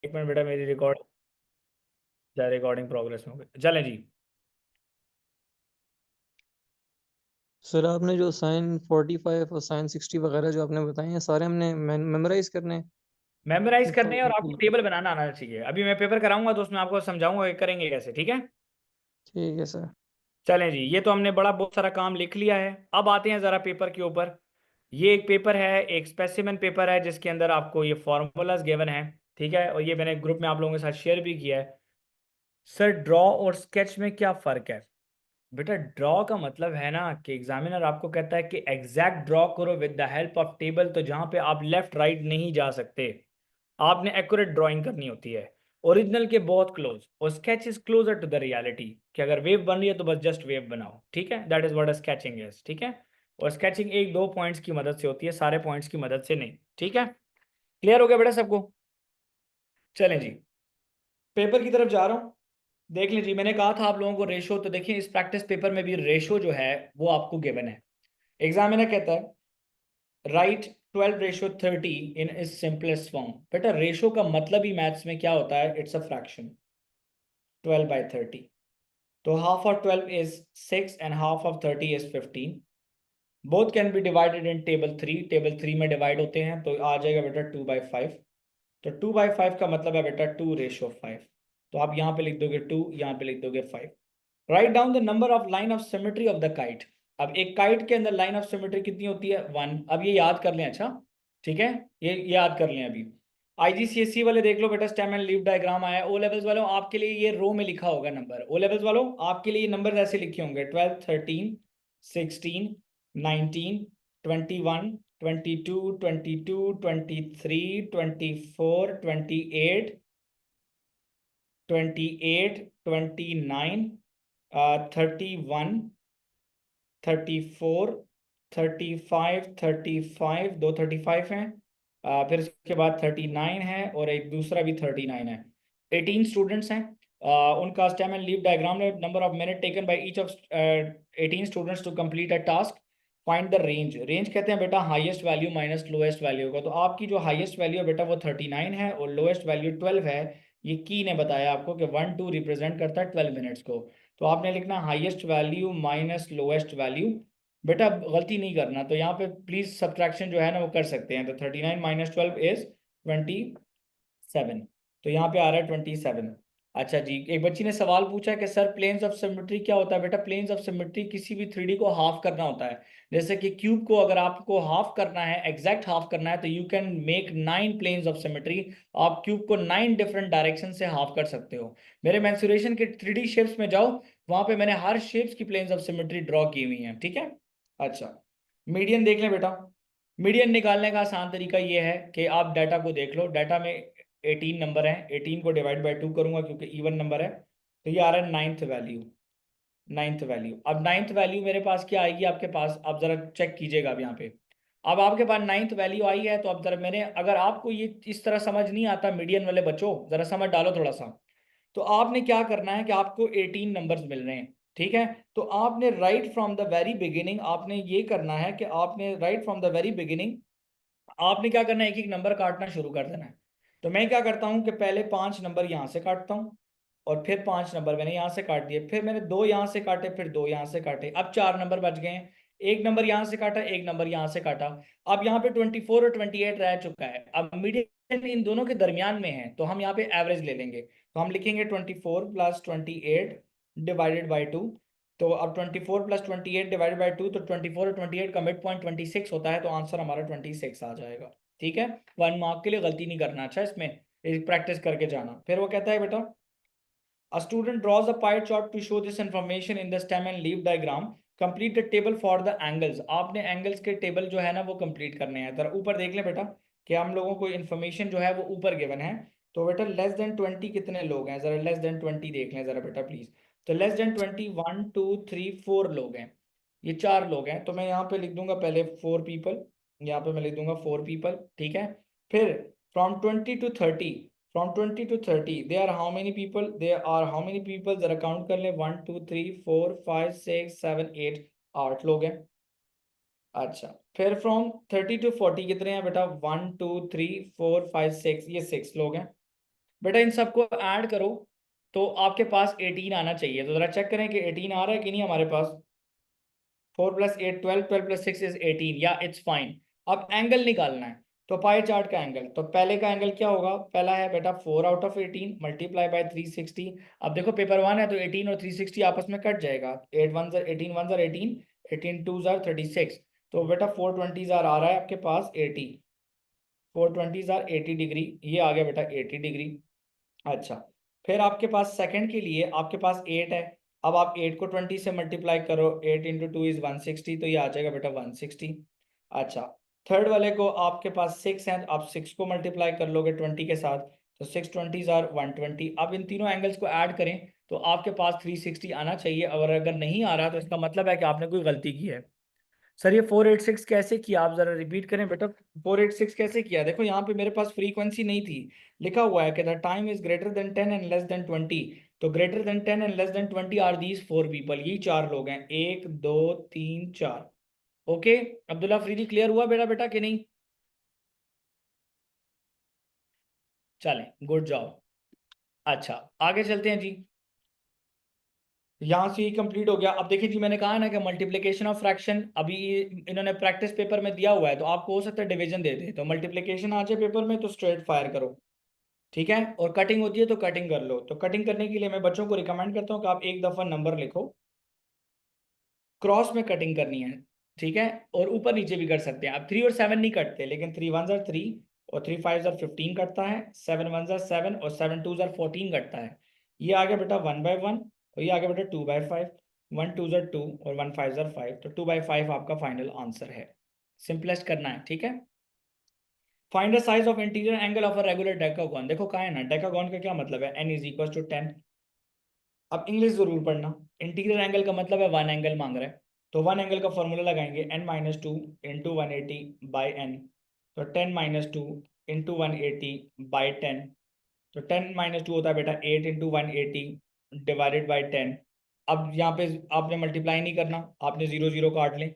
एक मिनट बेटा, मेरी रिकॉर्डिंग प्रोग्रेस में हो गई। चलें जी। सर आपने जो साइन 45 और साइन 60 वगैरह जो आपने बताए हैं सारे हमने मेमोराइज करने हैं। मेमोराइज तो करने हैं और आपको टेबल बनाना आना चाहिए। अभी मैं पेपर कराऊंगा तो उसमें आपको समझाऊंगा कि करेंगे कैसे, ठीक है। ठीक है सर। चलें जी, ये तो हमने बहुत सारा काम लिख लिया है। अब आते हैं ज़रा पेपर के ऊपर। ये एक पेपर है, एक स्पेसिमेन पेपर है जिसके अंदर आपको ये फार्मूलाज गिवन है, ठीक है। और ये मैंने ग्रुप में आप लोगों के साथ शेयर भी किया है। सर ड्रॉ और स्केच में क्या फ़र्क है? बेटा ड्रॉ का मतलब है ना कि एग्जामिनर आपको कहता है कि एग्जैक्ट ड्रॉ करो with the help of table, तो जहां पे आप लेफ्ट राइट नहीं जा सकते, आपने एक्यूरेट ड्राइंग करनी होती है, ओरिजिनल के बहुत क्लोज। और sketch is closer to the reality, कि अगर वेव बन रही है तो बस जस्ट वेव बनाओ, ठीक है। That is what a sketching is, ठीक है। और स्केचिंग एक दो पॉइंट्स की मदद से होती है, सारे पॉइंट्स की मदद से नहीं, ठीक है। क्लियर हो गया बेटा सबको? चलें जी, पेपर की तरफ जा रहा हूँ। देख लीजिए, मैंने कहा था आप लोगों को रेशो, तो देखिए इस प्रैक्टिस पेपर में भी रेशो जो है वो आपको गिवन है। एग्जामिनर कहता है right 12:30 in is simplest form. बेटा रेशो का मतलब ही मैथ्स में क्या होता है? It's a fraction. 12/30, तो half of 12 is 6 and half of 30 is 15। Both can be divided in table 3, table 3 में डिवाइड होते हैं, तो आ जाएगा बेटा 2/5। तो 2/5 का मतलब है बेटा 2:5। तो आप यहाँ पे लिख दोगे 2, यहाँ पे लिख दोगे 5। Write down the number of line of symmetry of the kite. अब एक काइट के अंदर लाइन ऑफ सिमेट्री कितनी होती है? 1। अब ये याद कर लें, अच्छा ठीक है, ये याद कर लें। अभी आईजीसीएसई वाले देख लो बेटा, स्टेम एंड लीफ डायग्राम आया। ओ लेवल्स वालों आपके लिए ये रो में लिखा होगा नंबर। ओ लेवल्स वालों आपके लिए ये नंबर ऐसे लिखे होंगे 12, 13, 16, 19, 21, 22, 22, 23, 24, 28, 28, 29, 31, 34, 35, 35, दो 35 हैं। फिर उसके बाद 39 है और एक दूसरा भी 39 है। 18 स्टूडेंट्स हैं। उनका स्टेम एंड लीव डायग्राम है। Number of minute taken by each of 18 students to complete a task. Find the range. Range कहते हैं बेटा highest value minus lowest value का। तो आपकी जो हाईएस्ट वैल्यू है बेटा वो 39 है और लोएस्ट वैल्यू 12 है। ये की ने बताया आपको कि 1 2 रिप्रेजेंट करता है 12 मिनट्स को। तो आपने लिखना highest value minus lowest value. बेटा गलती नहीं करना, तो यहाँ पे प्लीज सब्ट्रैक्शन जो है ना वो कर सकते हैं। तो 39 माइनस 12 इज 27। तो यहाँ पे आ रहा है 27। अच्छा जी, एक बच्ची ने सवाल पूछा कि सर प्लेन्स ऑफ सिमेट्री क्या होता है? बेटा प्लेन्स ऑफ सिमेट्री किसी भी 3D को हाफ करना होता है। जैसे कि क्यूब को अगर आपको हाफ करना है, एग्जैक्ट हाफ करना है, तो you can make 9 planes of symmetry. आप क्यूब को 9 डिफरेंट डायरेक्शन से हाफ कर सकते हो। मेरे मेंसुरेशन के 3D शेप्स में जाओ, वहां पे मैंने हर शेप्स की प्लेन्स ऑफ सिमेट्री ड्रॉ की हुई है, ठीक है। अच्छा, मीडियन देख लें बेटा। मीडियन निकालने का आसान तरीका ये है कि आप डाटा को देख लो। डाटा में 18 नंबर है, 18 को डिवाइड बाई 2 करूंगा क्योंकि इवन नंबर है। तो ये आ रहा है नाइन्थ वैल्यू। नाइन्थ वैल्यू, अब नाइन्थ वैल्यू मेरे पास क्या आएगी आपके पास? आप जरा चेक कीजिएगा अब यहाँ पे। अब आपके पास नाइन्थ वैल्यू आई है, तो अब जरा मैंने, अगर आपको ये इस तरह समझ नहीं आता मीडियन वाले बच्चों, जरा समझ डालो थोड़ा सा। तो आपने क्या करना है कि आपको 18 नंबर्स मिल रहे हैं, ठीक है। तो आपने right from the very beginning आपने ये करना है कि आपने right from the very beginning आपने क्या करना है, एक एक नंबर काटना शुरू कर देना है। तो मैं क्या करता हूँ कि पहले 5 नंबर यहाँ से काटता हूँ, और फिर 5 नंबर मैंने यहाँ से काट दिए, फिर मैंने 2 यहाँ से काटे, फिर 2 यहाँ से काटे। अब 4 नंबर बच गए हैं। एक नंबर यहाँ से काटा, एक नंबर यहाँ से काटा। अब यहाँ पे 24 और 28 रह चुका है। अब मीडियन इन दोनों के दरमियान में है, तो हम यहाँ पे एवरेज ले लेंगे। तो हम लिखेंगे 24 प्लस 28 डिवाइडेड बाई 2। तो अब 24 प्लस 28 डिवाइडेड बाई 2, तो 24 और 28 का मिड पॉइंट 26 होता है, तो आंसर हमारा 26 आ जाएगा, ठीक है। 1 मार्क के लिए गलती नहीं करना, अच्छा इसमें प्रैक्टिस करके जाना। फिर वो कहता है बेटा a student draws a pie chart to show this information in the stem and leaf diagram. Complete the table for the angles. आपने एंगल्स के टेबल जो है ना वो कंप्लीट करने हैं। जरा ऊपर देख लें बेटा कि हम लोगों को इन्फॉर्मेशन जो है वो ऊपर गिवन है। तो बेटा लेस देन 20 कितने लोग हैं? जरा लेस देन 20 देख लें जरा बेटा प्लीज। तो लेस देन 20 1 2 3 4 लोग हैं। ये 4 लोग हैं, तो मैं यहाँ पे लिख दूंगा पहले 4 पीपल। यहाँ पे मैं लिख दूंगा 4 पीपल, ठीक है। फिर from 20 to 30, from 20 to 30 they are how many people? They are how many people? जरा काउंट कर ले, 1 2 3 4 5 6 7 8, 8 लोग हैं। अच्छा, फिर फ्रॉम 30 to 40 कितने हैं बेटा? 1 2 3 4 5 6, ये 6 लोग हैं। बेटा इन सबको ऐड करो तो आपके पास 18 आना चाहिए। तो जरा चेक करें कि 18 आ रहा है कि नहीं हमारे पास। 4 + 8 12, 12 + 6 इज 18, या इट्स फाइन। अब एंगल निकालना है, तो पाई चार्ट का एंगल, तो पहले का एंगल क्या होगा, पहला है बेटा 4/18 मल्टीप्लाई बाय 360। अब देखो पेपर 1 है तो 18 और 360 आपस में कट जाएगा, 8 1 18 1 18, 18 2 36, तो बेटा 420 आ रहा है आपके पास 80, 420 80 डिग्री, ये आ गया बेटा 80 डिग्री। अच्छा, फिर आपके पास सेकंड के लिए आपके पास 8 है। अब आप 8 को 20 से मल्टीप्लाई करो, 8 × 2 = 160, तो ये आ जाएगा बेटा 160। अच्छा, थर्ड वाले को आपके पास 6 है, आप 6 को मल्टीप्लाई कर लोगे 20 के साथ, तो 6 20 120। अब इन तीनों एंगल्स को ऐड करें तो आपके पास 360 आना चाहिए, और अगर नहीं आ रहा तो इसका मतलब है कि आपने कोई गलती की है। सर ये 486 कैसे किया, आप जरा रिपीट करें बेटा। 486 कैसे किया, देखो यहाँ पे मेरे पास फ्रीक्वेंसी नहीं थी, लिखा हुआ है कि the time is greater than 10 and less than 20, तो greater than 10 and less than 20 are these 4 people, ये 4 लोग हैं, 1 2 3 4। ओके, अब्दुल्ला फरीदी क्लियर हुआ बेटा बेटा कि नहीं? चलें, गुड जॉब। अच्छा, आगे चलते हैं जी। यहाँ से ही कंप्लीट हो गया। अब देखिए जी, मैंने कहा है ना कि मल्टीप्लिकेशन ऑफ फ्रैक्शन अभी इन्होंने प्रैक्टिस पेपर में दिया हुआ है, तो आपको हो सकता है डिवीजन दे दे, तो मल्टीप्लिकेशन आ जाए पेपर में तो स्ट्रेट फायर करो, ठीक है। और कटिंग होती है तो कटिंग कर लो। तो कटिंग करने के लिए मैं बच्चों को रिकमेंड करता हूँ कि आप एक दफ़ा नंबर लिखो, क्रॉस में कटिंग करनी है, ठीक है, और ऊपर नीचे भी कर सकते हैं। अब 3 और 7 नहीं कटते, लेकिन 3 1 3 और 3 5 15 कटता है, 7 1 7 और 7 2 14 कटता है। ये आ गया बेटा 1/1, और ये आ गया बेटा 2/5, 1 2 2 और 1 5 5, तो 2/5 आपका फाइनल आंसर है। सिंपलेस्ट करना है, ठीक है। Find the size of interior angle of a regular decagon. देखो कहा है ना, डेकागोन का क्या मतलब है, n = 10। अब इंग्लिश जरूर पढ़ना। इंटीरियर एंगल का मतलब है 1 एंगल मांग रहा है, तो 1 एंगल का फॉर्मूला लगाएंगे, n - 2 × 180/n, तो 10 - 2 × 180/10, तो 10 - 2 होता है बेटा 8 × 180 /10। अब यहाँ पे आपने मल्टीप्लाई नहीं करना, आपने 0 0 काट लें,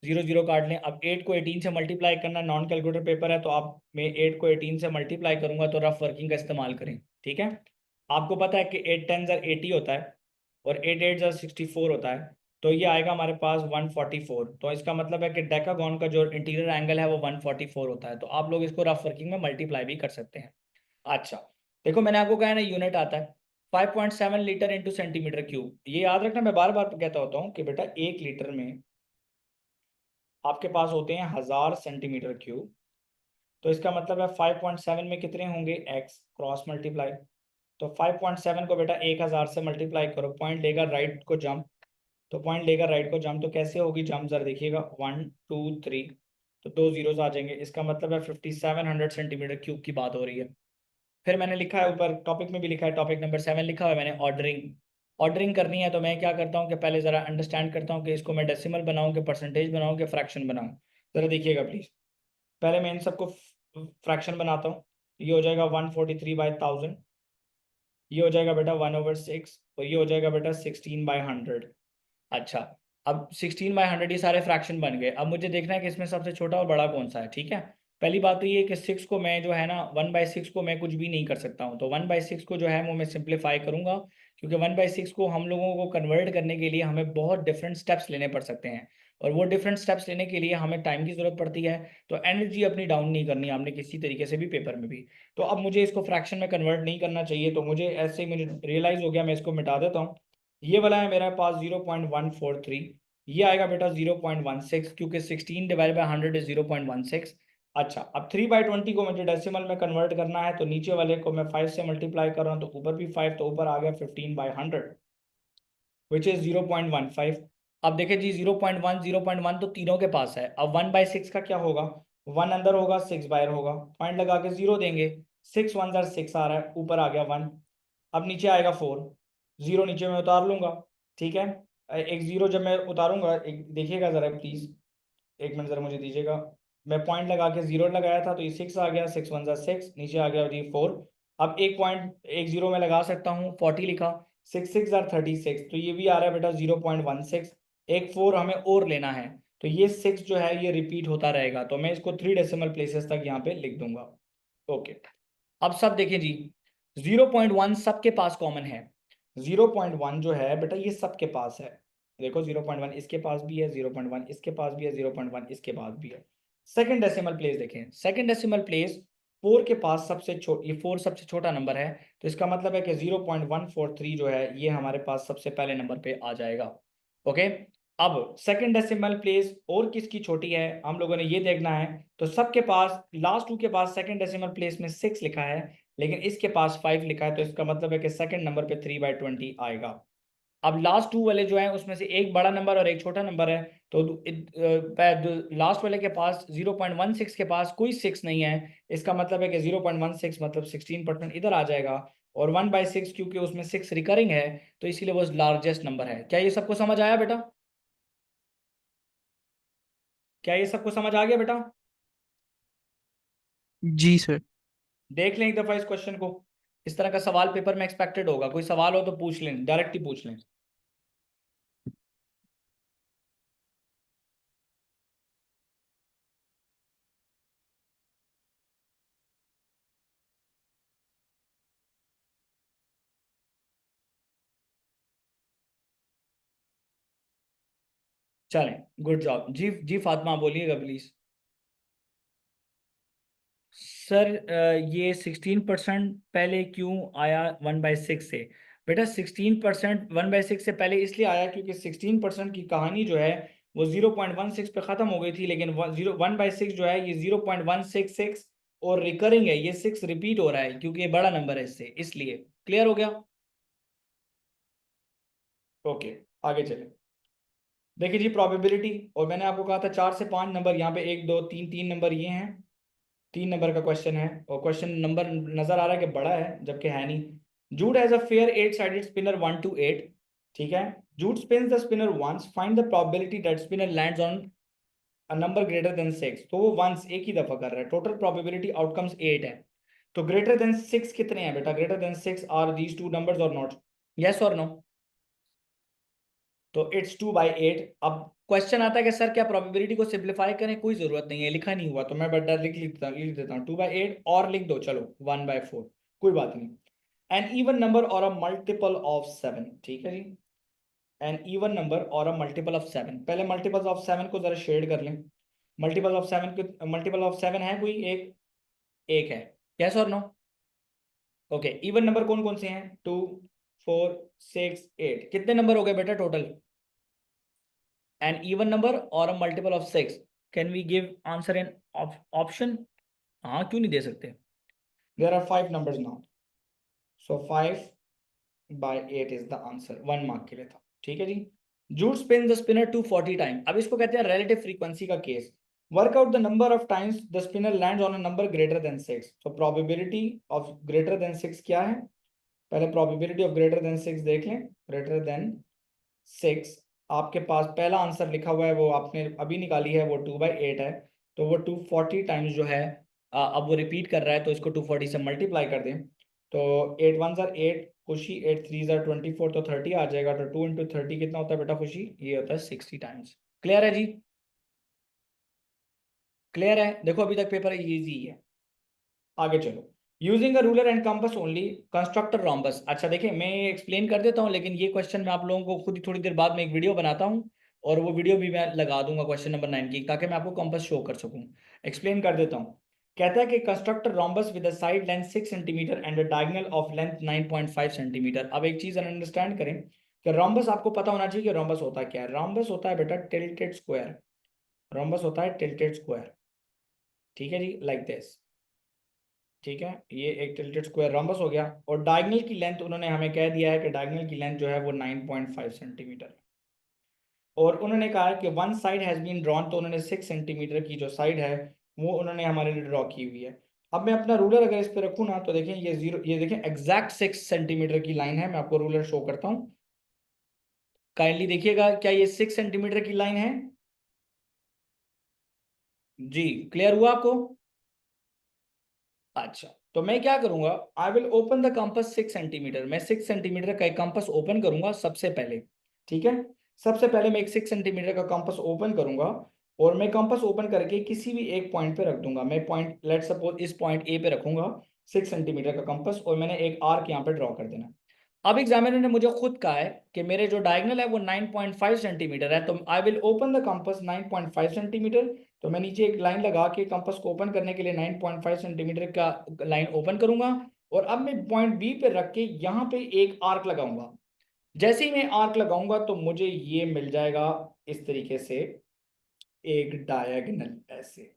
0 0 काट लें। अब 8 को 18 से मल्टीप्लाई करना, नॉन कैलकुलेटर पेपर है तो आप, मैं 8 को 18 से मल्टीप्लाई करूंगा, तो रफ वर्किंग का इस्तेमाल करें, ठीक है। आपको पता है कि 8 10 80 होता है और 8 8 64 होता है, तो ये आएगा हमारे पास 144। तो इसका मतलब है कि डेकागॉन का जो इंटीरियर एंगल है वो 144 होता है, तो आप लोग इसको रफ वर्किंग में मल्टीप्लाई भी कर सकते हैं। अच्छा, देखो मैंने आपको कहा है ना, यूनिट आता है 5.7 लीटर इंटू सेंटीमीटर क्यूब। ये याद रखना, मैं बार बार कहता होता हूँ कि बेटा 1 लीटर में आपके पास होते हैं 1000 सेंटीमीटर क्यूब, तो इसका मतलब है 5.7 में कितने होंगे, x क्रॉस मल्टीप्लाई, तो 5.7 को बेटा 1000 से मल्टीप्लाई करो, पॉइंट लेगा राइट को जंप, तो पॉइंट लेगा राइट को जंप, तो कैसे होगी जंप, जरा देखिएगा 1 2 3, तो 2 जीरोस आ जाएंगे, इसका मतलब है 5700 सेंटीमीटर क्यूब की बात हो रही है। फिर मैंने लिखा है ऊपर टॉपिक में भी लिखा है, टॉपिक नंबर 7 लिखा हुआ है मैंने, ऑर्डरिंग। ऑर्डरिंग करनी है तो मैं क्या करता हूँ कि पहले ज़रा अंडरस्टैंड करता हूँ कि इसको मैं डेसिमल बनाऊँ कि परसेंटेज बनाऊँ कि फ्रैक्शन बनाऊँ। ज़रा देखिएगा प्लीज़, पहले मैं इन सबको फ्रैक्शन बनाता हूँ। ये हो जाएगा 143/1000, ये हो जाएगा बेटा 1/6, और ये हो जाएगा बेटा 16/100। अच्छा, अब 16/100 ये सारे फ्रैक्शन बन गए। अब मुझे देखना है कि इसमें सबसे छोटा और बड़ा कौन सा है, ठीक है। पहली बात तो ये कि 6 को मैं जो है ना 1/6 को मैं कुछ भी नहीं कर सकता हूँ, तो 1/6 को जो है वो मैं सिंप्लीफाई करूंगा, क्योंकि 1/6 को हम लोगों को कन्वर्ट करने के लिए हमें बहुत डिफरेंट स्टेप्स लेने पड़ सकते हैं, और वो डिफरेंट स्टेप्स लेने के लिए हमें टाइम की ज़रूरत पड़ती है, तो एनर्जी अपनी डाउन नहीं करनी आपने किसी तरीके से भी पेपर में भी। तो अब मुझे इसको फ्रैक्शन में कन्वर्ट नहीं करना चाहिए, तो मुझे ऐसे ही मुझे रियलाइज़ हो गया, मैं इसको मिटा देता हूँ। ये वाला है मेरे पास 0.143, ये आएगा बेटा 0.16, क्योंकि 16/100 इज 0.16। अच्छा, अब 3/20 को मुझे डेसिमल में कन्वर्ट करना है, तो नीचे वाले को मैं 5 से मल्टीप्लाई कर रहा हूँ, तो ऊपर भी 5, तो ऊपर आ गया 15/100 विच इज 0.15। अब देखिए जी 0.1 0.1 तो तीनों के पास है। अब 1/6 का क्या होगा, 1 अंदर होगा 6 बाहर होगा, पॉइंट लगा के 0 देंगे, 6 1 6 आ रहा है, ऊपर आ गया 1। अब नीचे आएगा 4, 0 नीचे में उतार लूंगा, ठीक है। एक 0 जब मैं उतारूंगा, एक देखिएगा ज़रा प्लीज़, एक मिनट ज़रा मुझे दीजिएगा। मैं पॉइंट लगा के 0 लगाया था, तो ये 6 आ गया, 6 1 6, नीचे आ गया जी 4। अब एक पॉइंट एक 0 में लगा सकता हूँ, 40 लिखा, 6 6 36, तो ये भी आ रहा है बेटा 0.16। एक 4 हमें और लेना है, तो ये 6 जो है ये रिपीट होता रहेगा, तो मैं इसको 3 डेसिमल प्लेसेस तक यहाँ पे लिख दूंगा। ओके, अब सब देखें जी, 0.1 सबके पास कॉमन है। 0.1 जो है बेटा ये सबके पास है। देखो 0.1 इसके पास भी है, 0.1 इसके पास भी है, 0.1 इसके पास भी है। सेकंड डेसिमल प्लेस देखें, सेकंड डेसिमल प्लेस 4 के पास सबसे ये 4 सबसे छोटा नंबर है, तो इसका मतलब है कि 0.143 जो है ये हमारे पास सबसे पहले नंबर पे आ जाएगा। ओके, अब सेकंड डेसिमल प्लेस और किसकी छोटी है हम लोगों ने ये देखना है। तो सबके पास लास्ट 2 के पास सेकंड डेसिमल प्लेस में 6 लिखा है, लेकिन इसके पास 5 लिखा है, तो इसका मतलब है कि सेकंड नंबर पे 3/20 आएगा। अब लास्ट 2 वाले जो हैं उसमें से एक बड़ा नंबर और एक छोटा नंबर है, तो लास्ट वाले के पास 0.16 के पास कोई 6 नहीं है, इसका मतलब है कि 0.16 मतलब 16% इधर आ जाएगा, और 1/6 क्योंकि उसमें 6 रिकरिंग है तो इसीलिए वो लार्जेस्ट नंबर है। क्या ये सबको समझ आया बेटा? क्या ये सबको समझ आ गया बेटा? जी सर। देख लें एक दफा इस क्वेश्चन को, इस तरह का सवाल पेपर में एक्सपेक्टेड होगा, कोई सवाल हो तो पूछ लें, डायरेक्ट ही पूछ लें। चलें, गुड जॉब जी। जी फातिमा बोलिएगा प्लीज। सर ये 16% पहले क्यों आया 1/6 से? बेटा 16% 1/6 से पहले इसलिए आया क्योंकि 16% की कहानी जो है वो 0.16 पे ख़त्म हो गई थी, लेकिन 1/6 जो है ये 0.166 और रिकरिंग है, ये 6 रिपीट हो रहा है क्योंकि ये बड़ा नंबर है इससे, इसलिए। क्लियर हो गया? ओके, आगे चलें। देखिए जी प्रोबेबिलिटी, और मैंने आपको कहा था 4 से 5 नंबर, यहाँ पे 1 2 3 3 नंबर ये हैं, 3 नंबर का क्वेश्चन है, और क्वेश्चन नंबर नजर आ रहा है कि बड़ा है जबकि है नहीं। Jude has a fair 8-sided spinner 1 to 8, ठीक है। Jude spins the spinner once, find the probability that spinner lands on a number greater than 6। तो वो वंस एक ही दफा कर रहा है, टोटल प्रोबेबिलिटी आउटकम्स 8 है। तो ग्रेटर देन 6 कितने हैं बेटा? Greater than 6 are these two numbers और नॉट? यस और नो? तो इट्स 2/8। अब क्वेश्चन आता है कि सर क्या प्रोबेबिलिटी को सिंप्लीफाई करें? कोई जरूरत नहीं है, लिखा नहीं हुआ तो मैं बेटा लिख देता हूँ 2/8, और लिख दो चलो 1/4, कोई बात नहीं। एन इवन नंबर और अ मल्टीपल ऑफ 7, ठीक है जी। एन इवन नंबर और अ मल्टीपल ऑफ 7, पहले मल्टीपल ऑफ 7 को जरा शेड कर लें। मल्टीपल ऑफ 7 के मल्टीपल ऑफ 7 है कोई एक? एक है। यस और नो? ओके, इवन नंबर कौन कौन से हैं? 2 4 6 8, कितने नंबर हो गए बेटा total? An even number or a multiple of 6? Can we give answer in option? हाँ क्यों नहीं दे सकते? There are 5 numbers now, so 5/8 is the answer, 1 mark के लिए था, ठीक है जी। जूड spins the spinner 240 टाइम, अब इसको कहते हैं relative frequency का case. Work out the number of times the spinner lands on a number greater than 6. So probability of greater than 6 क्या है? पहले probability of greater than 6 देख लें। greater than 6, आपके पास पहला आंसर लिखा हुआ है वो आपने अभी निकाली है, वो 2/8 है, तो वो 240 टाइम्स जो है अब वो रिपीट कर रहा है, तो इसको 240 से मल्टीप्लाई कर दें, तो 8 1 ज़ार 8 खुशी, 8 3 ज़ार 24, तो 30 आ जाएगा। तो 2 × 30 कितना होता है बेटा खुशी? ये होता है 60 टाइम्स। क्लियर है जी? क्लियर है? देखो अभी तक पेपर इजी है। आगे चलो। Using a ruler and compass only construct a rhombus. अच्छा देखिए मैं एक्सप्लेन कर देता हूँ, लेकिन ये क्वेश्चन मैं आप लोगों को खुद ही थोड़ी देर बाद में एक वीडियो बनाता हूँ, और वो वीडियो भी मैं लगा दूंगा क्वेश्चन नंबर 9 की, ताकि मैं आपको कंपास शो कर सकूँ। एक्सप्लेन कर देता हूँ। कहता है कि construct rhombus with side length 6 centimetre and diagonal of length 9.5 centimetre. अब एक चीज अंडरस्टैंड करें कि रोम्बस आपको पता होना चाहिए कि रोम्बस होता क्या है। रोम्बस होता है बेटा टिल्टेड स्क्वायर। रोम्बस होता है टिल्टेड स्क्वायर, ठीक है जी, लाइक दिस। ठीक है, ये एक टिल्टेड स्क्वायर रोम्बस हो गया, और डायगोनल की लेंथ उन्होंने हमें कह दिया है कि डायगोनल की लेंथ जो है वो 9.5 सेंटीमीटर है, और उन्होंने कहा है कि one side has been drawn, तो उन्होंने 6 सेंटीमीटर की जो साइड है वो उन्होंने हमारे लिए ड्रॉ की हुई है। अब मैं अपना रूलर अगर इस पर रखूँ ना, तो देखें ये जीरो, ये देखें एग्जैक्ट 6 सेंटीमीटर की लाइन है। मैं आपको रूलर शो करता हूँ, काइंडली देखिएगा, क्या ये 6 सेंटीमीटर की लाइन है? जी, क्लियर हुआ आपको? अच्छा, तो मैं क्या करूंगा, I will open the compass 6 centimetre. मैं 6 सेंटीमीटर का एक कंपास ओपन करूंगा सबसे पहले, ठीक है। सबसे पहले मैं एक 6 सेंटीमीटर का कंपास ओपन करूंगा, और मैं कंपास ओपन करके किसी भी एक पॉइंट पे रख दूंगा। मैं पॉइंट लेट सपोज इस पॉइंट ए पे रखूंगा, 6 सेंटीमीटर का कंपास, और मैंने एक आर्क यहाँ पे ड्रॉ कर देना। अब एग्जामिनर ने मुझे खुद कहा है कि मेरे जो डायगोनल है वो 9.5 सेंटीमीटर है, तो I will open the compass 9.5 centimetre. तो मैं नीचे एक लाइन लगा के कंपास को ओपन करने के लिए 9.5 सेंटीमीटर का लाइन ओपन करूंगा, और अब मैं पॉइंट बी पे रख के यहाँ पे एक आर्क लगाऊंगा। जैसे ही मैं आर्क लगाऊंगा तो मुझे ये मिल जाएगा इस तरीके से एक डायगोनल ऐसे।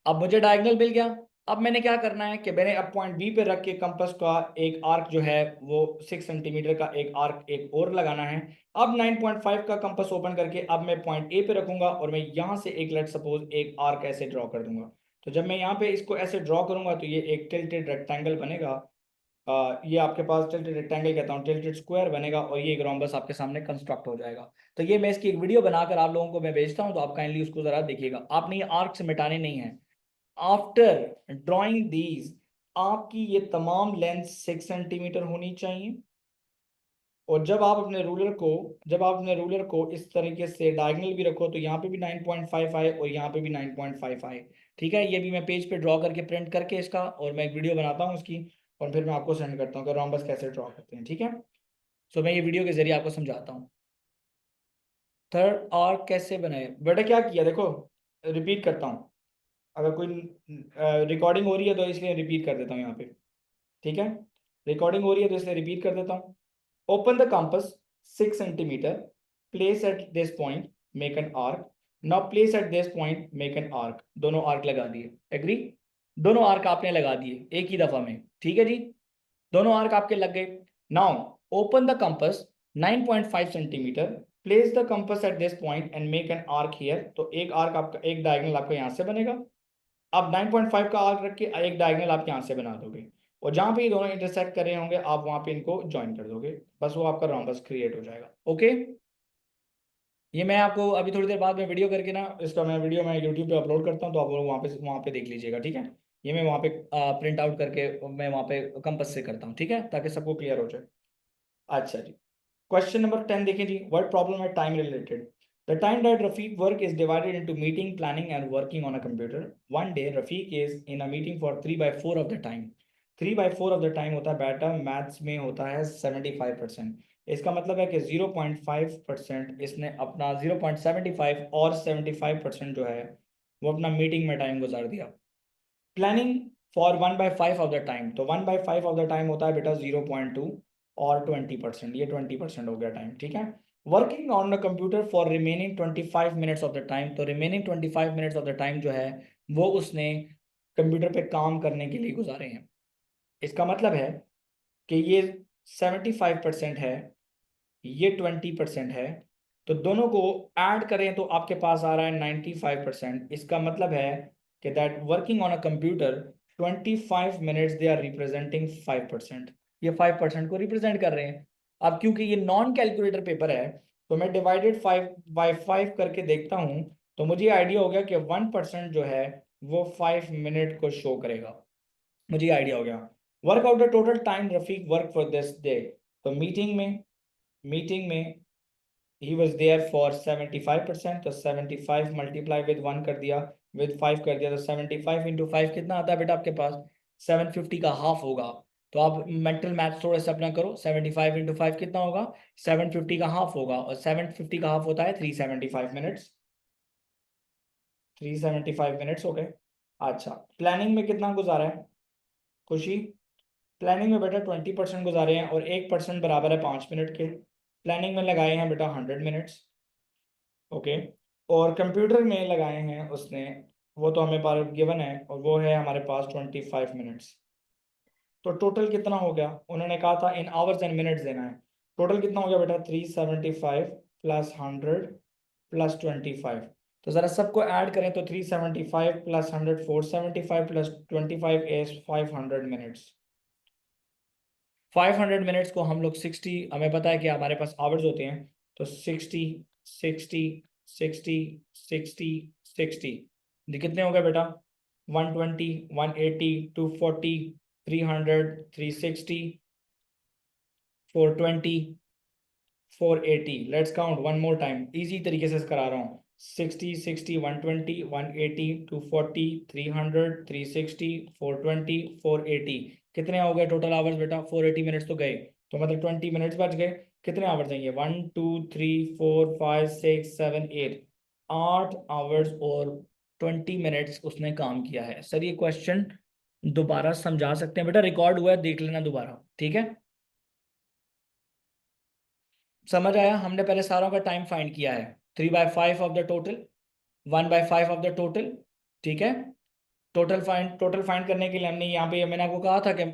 अब मुझे डायगोनल मिल गया। अब मैंने क्या करना है कि मैंने अब पॉइंट बी पे रख के कंपास का एक आर्क जो है वो 6 सेंटीमीटर का एक आर्क एक और लगाना है। अब 9.5 का कंपास ओपन करके अब मैं पॉइंट ए पे रखूंगा, और मैं यहाँ से एक लेट सपोज एक आर्क ऐसे ड्रॉ कर दूंगा। तो जब मैं यहाँ पे इसको ऐसे ड्रॉ करूंगा तो ये एक टिल्टेड रेक्टेंगल बनेगा। ये आपके पास टिल्टेड रेक्टेंगल कहता हूँ, टिल्टेड स्क्वायर बनेगा, और ये एक रोम्बस आपके सामने कंस्ट्रक्ट हो जाएगा। तो ये मैं इसकी एक वीडियो बनाकर आप लोगों को मैं भेजता हूँ, तो आप काइंडली उसको जरा देखिएगा। आपने ये आर्क से मिटाने नहीं है। आफ्टर ड्राइंग दीज आपकी ये तमाम लेंथ 6 सेंटीमीटर होनी चाहिए, और जब आप अपने रूलर को इस तरीके से डायगोनल भी रखो तो यहाँ पे भी 9.5 आए और यहाँ पे भी 9.5 आए। ठीक है, ये भी मैं पेज पे ड्रॉ करके प्रिंट करके इसका, और मैं एक वीडियो बनाता हूँ उसकी, और फिर मैं आपको सेंड करता हूँ कि रोम्बस कैसे ड्रॉ करते हैं। ठीक है, सो मैं ये वीडियो के जरिए आपको समझाता हूँ। थर्ड आर्क कैसे बनाए बेटा, क्या किया देखो, रिपीट करता हूँ। अगर कोई रिकॉर्डिंग हो रही है तो इसलिए रिपीट कर देता हूँ यहाँ पे। ठीक है, रिकॉर्डिंग हो रही है तो इसलिए रिपीट कर देता हूँ। Open the compass 6 centimetre, place at this point, make an arc. Now place at this point, make an arc. दोनों आर्क लगा दिए, एग्री? दोनों आर्क आपने लगा दिए एक ही दफा में। ठीक है जी, दोनों आर्क आपके लग गए। Now open the compass 9.5 centimetre, place the compass at this point and make an arc here. तो एक आर्क आपका, एक डायगोनल आपका यहाँ से बनेगा। अब 9.5 का आर्क रख के एक डायगोनल आप यहाँ से बना दोगे, और जहां पे ये दोनों इंटरसेक्ट कर रहे होंगे आप वहां पे इनको ज्वाइन कर दोगे, बस वो आपका रोम्बस क्रिएट हो जाएगा। ओके, ये मैं आपको अभी थोड़ी देर बाद में वीडियो करके ना, इसका मैं वीडियो मैं यूट्यूब पे अपलोड करता हूँ, तो आप लोग वहाँ पे देख लीजिएगा। ठीक है, ये मैं वहाँ पे प्रिंट आउट करके मैं वहाँ पे कंपास से करता हूँ, ठीक है, ताकि सबको क्लियर हो जाए। अच्छा जी, क्वेश्चन नंबर 10 देखें जी। व्हाट प्रॉब्लम है time related? The time that Rafiq work is divided into meeting, planning and working on a computer. One day Rafiq is in a meeting for 3/4 of the time. 3/4 of the time होता है बेटा maths में होता है 75%। इसका मतलब है कि 0.5% इसने अपना 0.75 और 75% जो है वो अपना मीटिंग में टाइम गुजार दिया। Planning for 1/5 of the time, तो 1/5 ऑफ द टाइम होता है बेटा 0.2, और 20%, ये 20% हो गया टाइम। ठीक है, working on the computer for remaining 25 minutes of the time, तो remaining 25 minutes of the time जो है वो उसने कंप्यूटर पे काम करने के लिए गुजारे हैं। इसका मतलब है कि ये 75% है, ये 20% है, तो दोनों को ऐड करें तो आपके पास आ रहा है 95%। इसका मतलब है कि that working on a computer 25 minutes they are representing 5%, ये 5% को रिप्रेजेंट कर रहे हैं। अब क्योंकि ये नॉन कैलकुलेटर पेपर है तो मैं डिवाइडेड 5/5 करके देखता हूँ, तो मुझे आइडिया हो गया कि 1% जो है वो 5 मिनट को शो करेगा। मुझे आइडिया हो गया। Work out the total time Rafiq work for this day, तो मीटिंग में he was there for 75%, तो 75 मल्टीप्लाई विद 1 कर दिया, विद 5 कर दिया, तो 75 इंटू 5 कितना आता है बेटा आपके पास? 750 का हाफ होगा। तो आप मेंटल मैथ थोड़ा सा अपना करो, 75 इंटू 5 कितना होगा? 750 का हाफ होगा, और 750 का हाफ होता है 375 मिनट्स। 375 मिनट्स हो गए। अच्छा, प्लानिंग में कितना गुजारा है खुशी? प्लानिंग में बेटा 20% गुजारे हैं, और 1% बराबर है 5 मिनट के। प्लानिंग में लगाए हैं बेटा 100 मिनट्स। ओके, और कंप्यूटर में लगाए हैं उसने, वो तो हमें पास गिवन है, और वो है हमारे पास 25 मिनट्स। तो टोटल कितना हो गया? उन्होंने कहा था इन आवर्स एंड मिनट्स देना है। टोटल कितना हो गया बेटा? 375 प्लस 100 प्लस 25। तो ज़रा सबको ऐड करें तो 375 plus 100 475 plus 25 is 500 minutes. 500 minutes को हम लोग 60, हमें पता है कि हमारे पास आवर्स होते हैं, तो 60 60 60 60 60, ये कितने हो गए बेटा? 120 180 240 300 360 420 480। Let's count one more time, easy तरीके से करा रहा हूँ। 60 60 120 180 240 300 360 420 480 कितने हो गए टोटल आवर्स बेटा? 480 मिनट्स तो गए, तो मतलब 20 मिनट्स बच गए। कितने आवर्स हैं ये? 1 2 3 4 5 6 7 8, 8 आवर्स और 20 मिनट्स उसने काम किया है। सर ये क्वेश्चन दोबारा समझा सकते हैं बेटा? रिकॉर्ड हुआ है, देख लेना दोबारा, ठीक है? समझ आया? हमने पहले सारों का टाइम फाइंड किया है, 3/5 of the total, 1/5 of the total, ठीक है? टोटल फाइंड करने के लिए हमने यहाँ पे, मैंने आपको कहा था कि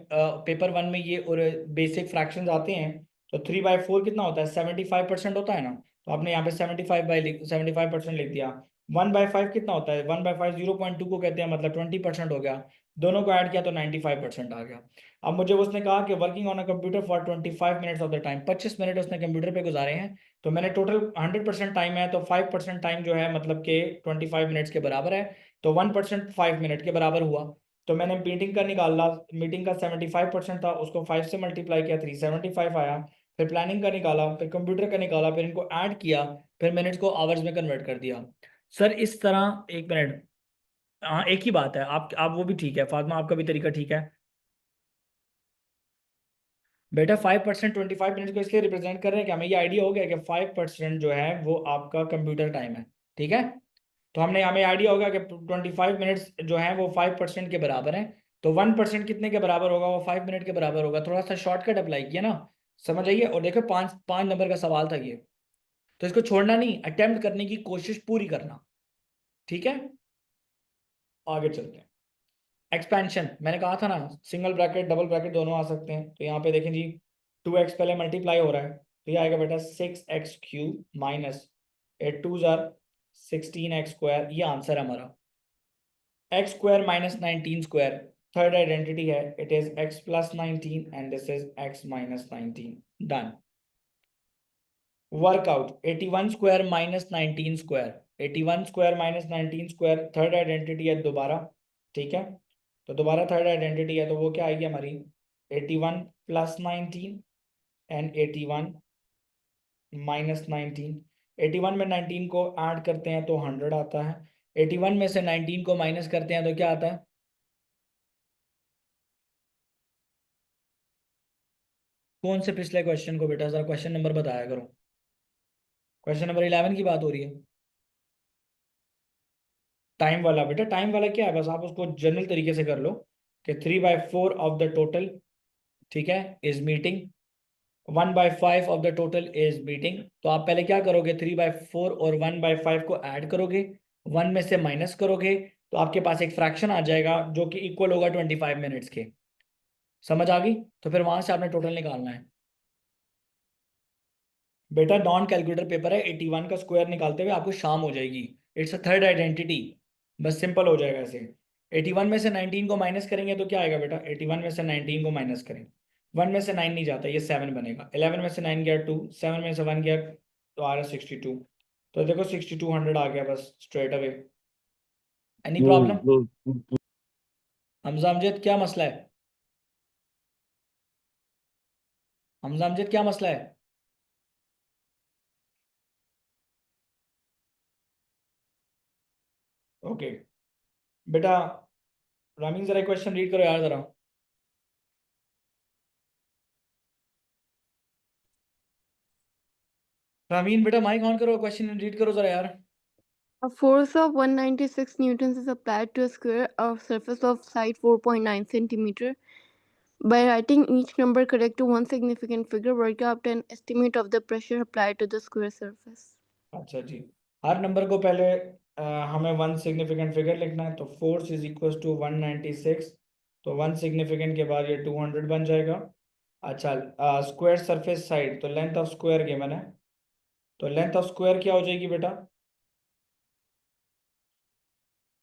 पेपर 1 में ये और बेसिक फ्रैक्शंस आते हैं। तो 3/4 कितना होता है? 75% होता है ना, तो आपने यहाँ पे 75% लिख दिया। 1/5 कितना होता है? 1/5 0.2 को कहते हैं, मतलब 20% हो गया। दोनों को ऐड किया तो 95% आ गया। अब मुझे उसने कहा कि working on a computer for 25 minutes of the time, 25 minute उसने कंप्यूटर पे गुजारे हैं। तो मैंने टोटल 100% टाइम है, तो 5% टाइम जो है मतलब कि 25 मिनट्स के बराबर है। तो 1% 5 मिनट के बराबर हुआ। तो मैंने मीटिंग का निकाला, मीटिंग का 75% था, उसको 5 से मल्टीप्लाई किया, 375 आया। फिर प्लानिंग का निकाला, फिर कंप्यूटर का निकाला, फिर इनको ऐड किया, फिर मिनट्स को आवर्स में कन्वर्ट कर दिया। सर इस तरह, एक मिनट, हाँ एक ही बात है। आप वो भी ठीक है फातिमा, आपका भी तरीका ठीक है बेटा। 5% 25 मिनट को इसलिए रिप्रेजेंट कर रहे हैं कि हमें ये आइडिया हो गया कि 5% जो है वो आपका कंप्यूटर टाइम है, ठीक है? तो हमें आइडिया होगा कि 25 मिनट्स जो है वो 5% के बराबर है। तो 1% कितने के बराबर होगा? वो 5 मिनट के बराबर होगा। थोड़ा सा शॉर्टकट अप्लाई किया ना, समझ आइए। और देखो 5 नंबर का सवाल था ये, तो इसको छोड़ना नहीं, अटेम्प्ट करने की कोशिश पूरी करना, ठीक है? आगे चलते हैं। एक्सपेंशन, मैंने कहा था ना, सिंगल ब्रैकेट डबल ब्रैकेट दोनों आ सकते हैं। तो यहाँ पे देखें जी, 2x पहले मल्टीप्लाई हो रहा है, तो ये आएगा बेटा 6x³ माइनस 8 2 16x²। ये आंसर है हमारा। x² माइनस 19² थर्ड आइडेंटिटी है, it is x plus 19 and this is x minus 19। Done. Workout 81² minus 19², 81² minus 19² third identity है दोबारा, ठीक है? तो दोबारा थर्ड आइडेंटिटी है, तो वो क्या आएगी हमारी? 81 प्लस 19 एंड 81 माइनस 19। 81 में 19 को ऐड करते हैं तो 100 आता है। 81 में से 19 को माइनस करते हैं तो क्या आता है? कौन से पिछले क्वेश्चन को बेटा? जरा क्वेश्चन नंबर बताया करो। क्वेश्चन नंबर 11 की बात हो रही है। टाइम वाला बेटा, टाइम वाला क्या है? बस आप उसको जनरल तरीके से कर लो कि 3/4 ऑफ द टोटल, ठीक है, is meeting. 1/5 of the total is meeting. तो आप पहले क्या करोगे? 3/4 और 1/5 को ऐड करोगे, 1 में से माइनस करोगे, तो आपके पास एक फ्रैक्शन आ जाएगा जो कि इक्वल होगा 25 मिनट्स के। समझ आ गई? तो फिर वहां से आपने टोटल निकालना है बेटा। नॉन कैलकुलेटर पेपर है, 81 का स्क्वायर निकालते हुए आपको शाम हो जाएगी। इट्स अ थर्ड आइडेंटिटी, बस सिंपल हो जाएगा ऐसे। 81 में से 19 को माइनस करेंगे तो क्या आएगा बेटा? 81 में से 19 को माइनस करें, 1 में से 9 नहीं जाता, ये 7 बनेगा। 11 में से 9 गया 2, 7 में से 1 गया तो आ रहा है 62। तो देखो 6200 आ गया बस straight away. Any problem? Hamza Amjad क्या मसला है? हमजा अमजद क्या मसला है? ओके बेटा, रामीन जरा क्वेश्चन रीड करो यार जरा। रामीन बेटा माइक ऑन करो, क्वेश्चन रीड करो जरा यार। A force of 196 newtons is applied to a square of surface of side 4.9 centimeter. By writing each number correct to one significant figure, work out an estimate of the pressure applied to the square surface. अच्छा जी, हर number को पहले हमें one significant figure लिखना है। तो force is equal to 196, तो one significant के बाद ये 200 बन जाएगा। अच्छा, स्क्वायर सरफेस साइड, तो लेंथ ऑफ स्क्वायर गिवन है, तो लेंथ ऑफ स्क्वायर क्या हो जाएगी बेटा?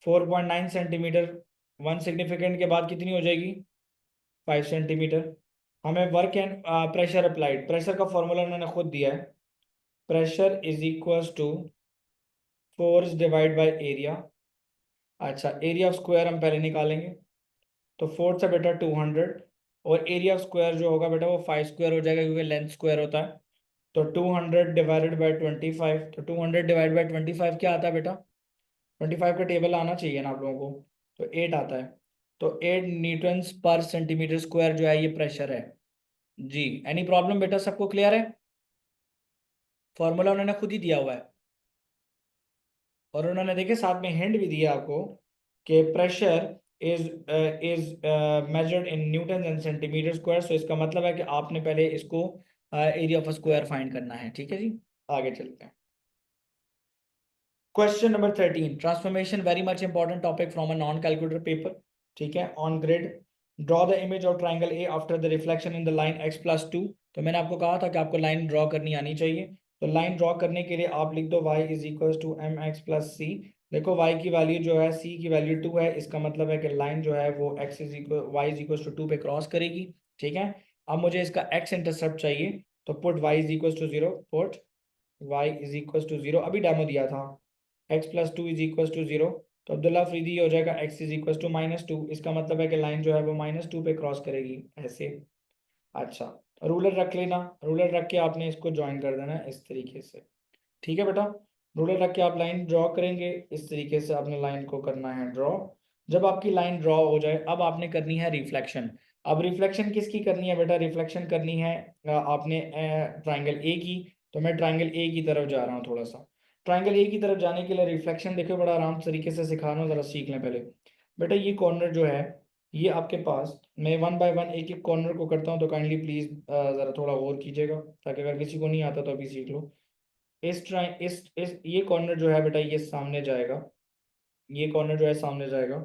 4.9 सेंटीमीटर। वन सिग्निफिकेंट के बाद कितनी हो जाएगी? 5 सेंटीमीटर। हमें work and pressure applied, pressure का फॉर्मूला उन्होंने खुद दिया है, pressure is equal to force divide by area. अच्छा, एरिया ऑफ स्क्वायर हम पहले निकालेंगे, तो 4 से बेटा 200, और एरिया ऑफ स्क्वायर जो होगा बेटा वो 5 स्क्वायर हो जाएगा क्योंकि लेंथ स्क्वायर होता है। तो 200 डिवाइडेड बाय 25, तो 200 डिवाइडेड बाय 25 क्या आता है बेटा? 25 का टेबल आना चाहिए ना आप लोगों को, तो 8 आता है। तो 8 न्यूटन्स पर सेंटीमीटर स्क्वायर जो है ये प्रेशर है जी। एनी प्रॉब्लम बेटा? सबको क्लियर है? फॉर्मूला उन्होंने खुद ही दिया हुआ है और उन्होंने देखे साथ में हिंट भी दिया आपको कि pressure is measured in newton and centimetre square. So इसका मतलब है कि आपने पहले इसको एरिया ऑफ स्क्वायर फाइंड करना है। ठीक है जी, आगे चलते हैं। Question number 13, transformation, very much important topic from a non calculator paper. ठीक है, on grid draw the image of triangle A after the reflection in the line x+2। तो मैंने आपको कहा था कि आपको लाइन ड्रॉ करनी आनी चाहिए। तो लाइन ड्रॉ करने के लिए आप लिख दो y is equal to mx+c। देखो y की वैल्यू जो है, c की वैल्यू 2 है, इसका मतलब है कि लाइन जो है वो y इज इक्वल टू 2 पे क्रॉस करेगी। ठीक है, अब मुझे इसका x इंटरसेप्ट चाहिए, तो put y is equal to 0, put y is equal to 0, अभी डेमो दिया था, x+2 इज इक्वल टू 0। तो अब्दुल्ला फरीदी हो जाएगा x इज इक्वल टू -2। इसका मतलब है कि लाइन जो है वो -2 पे क्रॉस करेगी ऐसे। अच्छा, रूलर रख लेना, रूलर रख के आपने इसको ज्वाइन कर देना इस तरीके से। ठीक है बेटा, रूलर रख के आप लाइन ड्रॉ करेंगे, इस तरीके से आपने लाइन को करना है ड्रॉ। जब आपकी लाइन ड्रॉ हो जाए, अब आपने करनी है रिफ्लेक्शन। अब रिफ्लेक्शन किसकी करनी है बेटा? रिफ्लेक्शन करनी है आपने ट्राइंगल ए की। तो मैं ट्राइंगल ए की तरफ जा रहा हूँ थोड़ा सा। ट्राइंगल ए की तरफ जाने के लिए रिफ्लेक्शन देखो बड़ा आराम तरीके से सिखा रहा हूँ, ज़रा सीख लें पहले। बेटा ये कॉर्नर जो है, ये आपके पास, मैं 1 बाय 1 एक एक कॉर्नर को करता हूँ, तो काइंडली प्लीज़ ज़रा थोड़ा और कीजिएगा, ताकि अगर किसी को नहीं आता तो अभी सीख लो। इस ये कॉर्नर जो है बेटा ये सामने जाएगा, ये कॉर्नर जो है सामने जाएगा।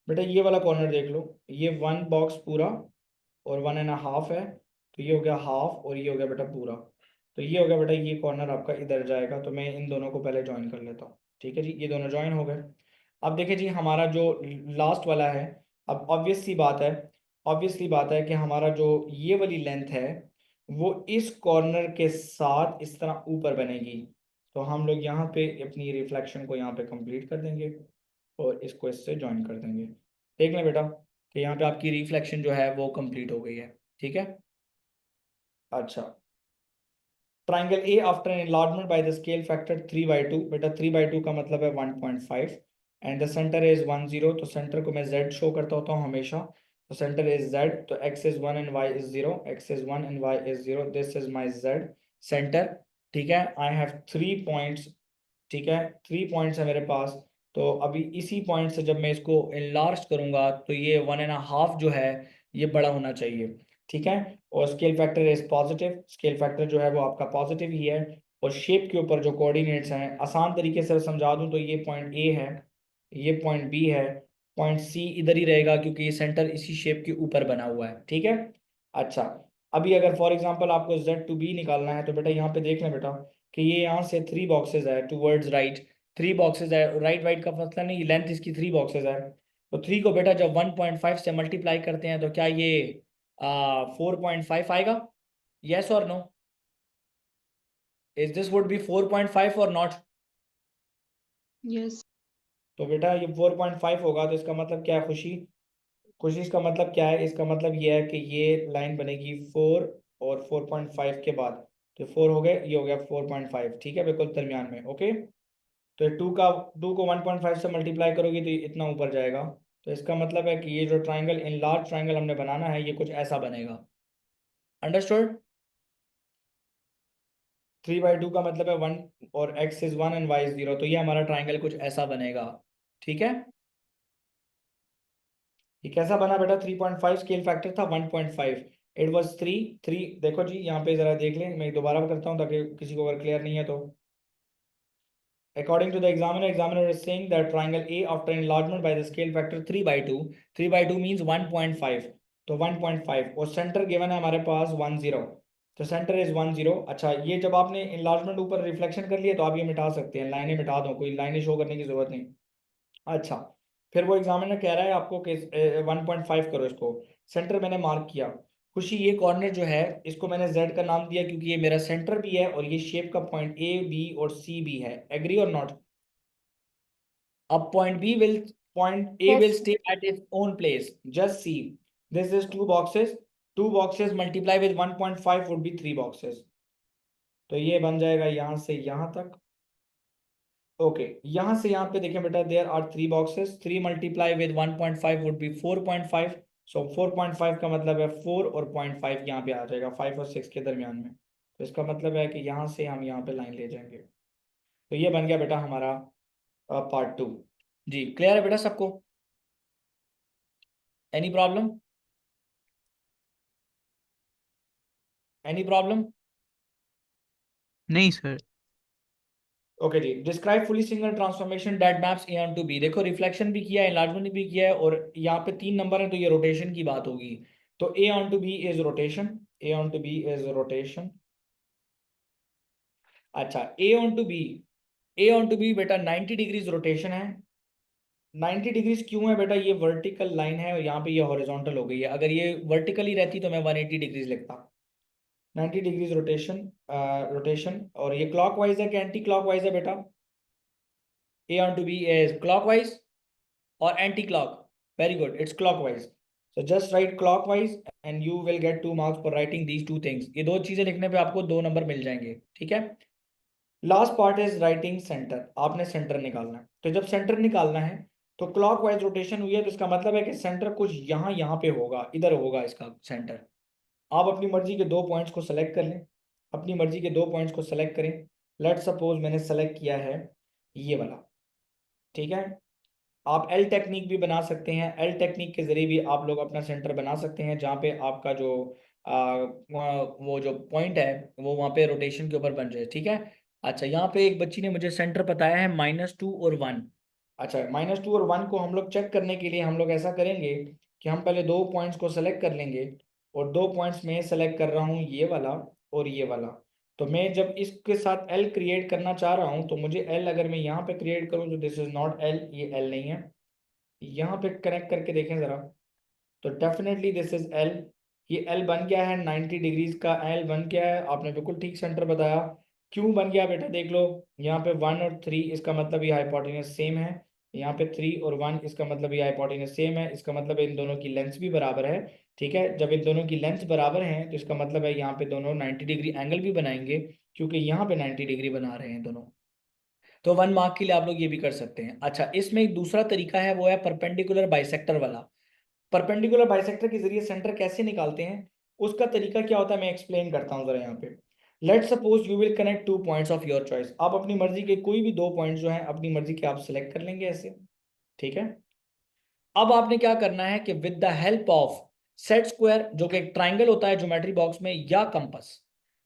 बेटा ये वाला कॉर्नर देख लो, ये 1 बॉक्स पूरा और 1.5 है, तो ये हो गया हाफ और ये हो गया बेटा पूरा। तो ये हो गया बेटा, ये कॉर्नर आपका इधर जाएगा। तो मैं इन दोनों को पहले ज्वाइन कर लेता हूँ। ठीक है जी, ये दोनों ज्वाइन हो गए। अब देखिए जी, हमारा जो लास्ट वाला है, अब ऑब्वियसली बात है कि हमारा जो ये वाली लेंथ है वो इस कॉर्नर के साथ इस तरह ऊपर बनेगी। तो हम लोग यहाँ पे अपनी रिफ्लेक्शन को यहाँ पे कंप्लीट कर देंगे और इसको इससे ज्वाइन कर देंगे। देख लें बेटा कि यहाँ पे आपकी रिफ्लेक्शन जो है वो कंप्लीट हो गई है। ठीक है, अच्छा, triangle A after an enlargement by the scale factor 3/2। बेटा 3/2 का मतलब है 1.5 एंड द सेंटर इज 1 0। तो सेंटर को मैं z शो करता होता हूँ हमेशा, तो सेंटर इज z। तो x is 1 and y is 0, x is 1 and y is 0, this is my z centre. ठीक है, आई हैव 3 पॉइंट्स। ठीक है, 3 पॉइंट्स है मेरे पास। तो अभी इसी पॉइंट से जब मैं इसको इनलार्ज करूंगा तो ये 1.5 जो है ये बड़ा होना चाहिए। ठीक है, और scale factor is positive, scale factor जो है वो आपका पॉजिटिव ही है। और शेप के ऊपर जो कोऑर्डिनेट्स हैं, आसान तरीके से समझा दूं तो ये पॉइंट ए है, ये पॉइंट बी है, पॉइंट सी इधर ही रहेगा क्योंकि ये सेंटर इसी शेप के ऊपर बना हुआ है। ठीक है, अच्छा, अभी अगर फॉर एग्जांपल आपको z टू बी निकालना है, तो बेटा यहाँ पे देख लें बेटा कि ये यहाँ से 3 बॉक्सेस है टूवर्ड्स राइट, 3 बॉक्सेस है, राइट वाइट का मतलब नहीं, लेंथ इसकी 3 बॉक्सेस है। तो 3 को बेटा जब 1.5 से मल्टीप्लाई करते हैं तो क्या ये 4.5 आएगा? yes or no? is this would be 4.5 or not? Yes. तो बेटा ये 4.5 होगा, तो इसका मतलब क्या है खुशी? खुशी इसका मतलब क्या है? इसका मतलब ये है कि ये लाइन बनेगी 4 और 4.5 के बाद, तो 4 हो गए, ये हो गया 4.5। ठीक है, बिल्कुल दरमियान में। ओके, तो 2 को 1.5 से मल्टीप्लाई करोगे तो ये इतना ऊपर जाएगा। तो इसका मतलब है कि ये जो ट्राइंगल, इन लार्ज ट्राइंगल हमने बनाना है, ये कुछ ऐसा बनेगा। अंडरस्टूड? 3/2 का मतलब है 1 और x is 1 and y is 0। तो ये हमारा ट्राइंगल कुछ ऐसा बनेगा। ठीक है, ये कैसा बना बेटा? 3.5, स्केल फैक्टर था 1.5, इट वाज 3। देखो जी यहाँ पे जरा देख लें, मैं दोबारा करता हूँ ताकि किसी को अगर क्लियर नहीं है तो। According to the examiner is saying that triangle A after enlargement by the scale factor 3/2, 3/2 means 1.5, तो 1.5 और सेंटर गिवन है हमारे पास 1 0, तो सेंटर इज 1 0। अच्छा, ये जब आपने enlargement ऊपर रिफ्लेक्शन कर लिया तो आप ये मिटा सकते हैं, लाइनें मिटा दो, कोई लाइनें शो करने की जरूरत नहीं। अच्छा, फिर वो एग्जामिनर कह रहा है आपको कि 1.5 करो इसको, सेंटर मैंने मार्क किया। खुशी ये कॉर्नर जो है इसको मैंने z का नाम दिया क्योंकि ये मेरा सेंटर भी है और ये शेप का पॉइंट ए बी और सी भी है। एग्री और नॉट? अब point A will Yes. stay at its own place. Just see, this is 2 boxes. 2 boxes multiply with 1.5 would be 3 boxes. तो ये बन जाएगा यहाँ से यहाँ तक। ओके, यहाँ से यहाँ पे देखें बेटा, there are 3 boxes, 3 multiply with 1.5 would be 4.5। So 4.5 का मतलब है 4 और 0.5 यहाँ पे आ जाएगा, 5 और 6 के दरमियान में। तो इसका मतलब है कि यहाँ से हम यहाँ पे लाइन ले जाएंगे। तो ये बन गया बेटा हमारा पार्ट 2। जी क्लियर है बेटा सबको? Any problem? Any problem? नहीं सर। ओके जी, describe fully single transformation that maps A on to B. देखो रिफ्लेक्शन भी किया है, एनलार्जमेंट भी किया है, और यहाँ पे 3 नंबर है तो ये रोटेशन की बात होगी। तो A on to B is rotation, A on to B is rotation. अच्छा, A on to B, A on to B बेटा 90 डिग्रीज रोटेशन है। 90 डिग्रीज क्यों है बेटा? ये वर्टिकल लाइन है और यहाँ पे ये हॉरिजॉन्टल हो गई है। अगर ये वर्टिकली रहती तो मैं 180 डिग्रीज लिखता। 90 डिग्रीज रोटेशन, रोटेशन। और ये क्लॉकवाइज है कि एंटी क्लॉकवाइज है बेटा? A on to B is clockwise और anti clock. Very good, it's clockwise. So just write clockwise and you will get 2 marks for writing these 2 things. ये 2 चीजें लिखने पे आपको 2 नंबर मिल जाएंगे, ठीक है। Last part is writing centre. आपने सेंटर निकालना है, तो जब सेंटर निकालना है तो क्लॉकवाइज रोटेशन हुई है, तो इसका मतलब है कि सेंटर कुछ यहाँ पे होगा, इधर होगा इसका सेंटर। आप अपनी मर्जी के 2 पॉइंट्स को सेलेक्ट कर लें, अपनी मर्जी के 2 पॉइंट्स को सेलेक्ट करें। लेट सपोज मैंने सेलेक्ट किया है ये वाला, ठीक है। आप एल टेक्निक भी बना सकते हैं, एल टेक्निक के जरिए भी आप लोग अपना सेंटर बना सकते हैं, जहाँ पे आपका जो वो जो पॉइंट है वो वहाँ पे रोटेशन के ऊपर बन जाए, ठीक है। अच्छा, यहाँ पे एक बच्ची ने मुझे सेंटर बताया है -2 और 1। अच्छा, -2 और 1 को हम लोग चेक करने के लिए हम लोग ऐसा करेंगे कि हम पहले 2 पॉइंट्स को सेलेक्ट कर लेंगे, और 2 पॉइंट्स में सेलेक्ट कर रहा हूँ ये वाला और ये वाला। तो मैं जब इसके साथ एल क्रिएट करना चाह रहा हूँ तो मुझे एल अगर मैं यहाँ पे क्रिएट करूँ तो दिस इज नॉट एल, ये एल नहीं है। यहाँ पे कनेक्ट करके देखें जरा, तो डेफिनेटली दिस इज एल। ये एल बन गया है, 90 डिग्रीज का एल बन गया है। आपने बिल्कुल ठीक सेंटर बताया। क्यों बन गया बेटा? देख लो, यहाँ पे 1 और 3 इसका मतलब ये हाइपोटेन्यूज सेम है। यहाँ पे 3 और 1 इसका मतलब ये हाइपोटेन्यूज सेम है। इसका मतलब इन दोनों की लेंथ भी बराबर है, ठीक है। जब इन दोनों की लेंथ बराबर है तो इसका मतलब है यहाँ पे दोनों 90 डिग्री एंगल भी बनाएंगे, क्योंकि यहाँ पे 90 डिग्री बना रहे हैं दोनों। तो 1 मार्क के लिए आप लोग ये भी कर सकते हैं। अच्छा, इसमें एक दूसरा तरीका है, वो है परपेंडिकुलर बाइसेक्टर वाला। परपेंडिकुलर बाइसेक्टर के जरिए सेंटर कैसे निकालते हैं, उसका तरीका क्या होता है मैं एक्सप्लेन करता हूं जरा यहाँ पे। Let suppose you will connect 2 points of your choice. आप अपनी मर्जी के कोई भी 2 पॉइंट्स जो हैं अपनी मर्जी के आप सिलेक्ट कर लेंगे ऐसे, ठीक है। अब आपने क्या करना है कि with the help of set square, जो कि एक ट्राइंगल होता है ज्योमेट्री बॉक्स में, या कंपास।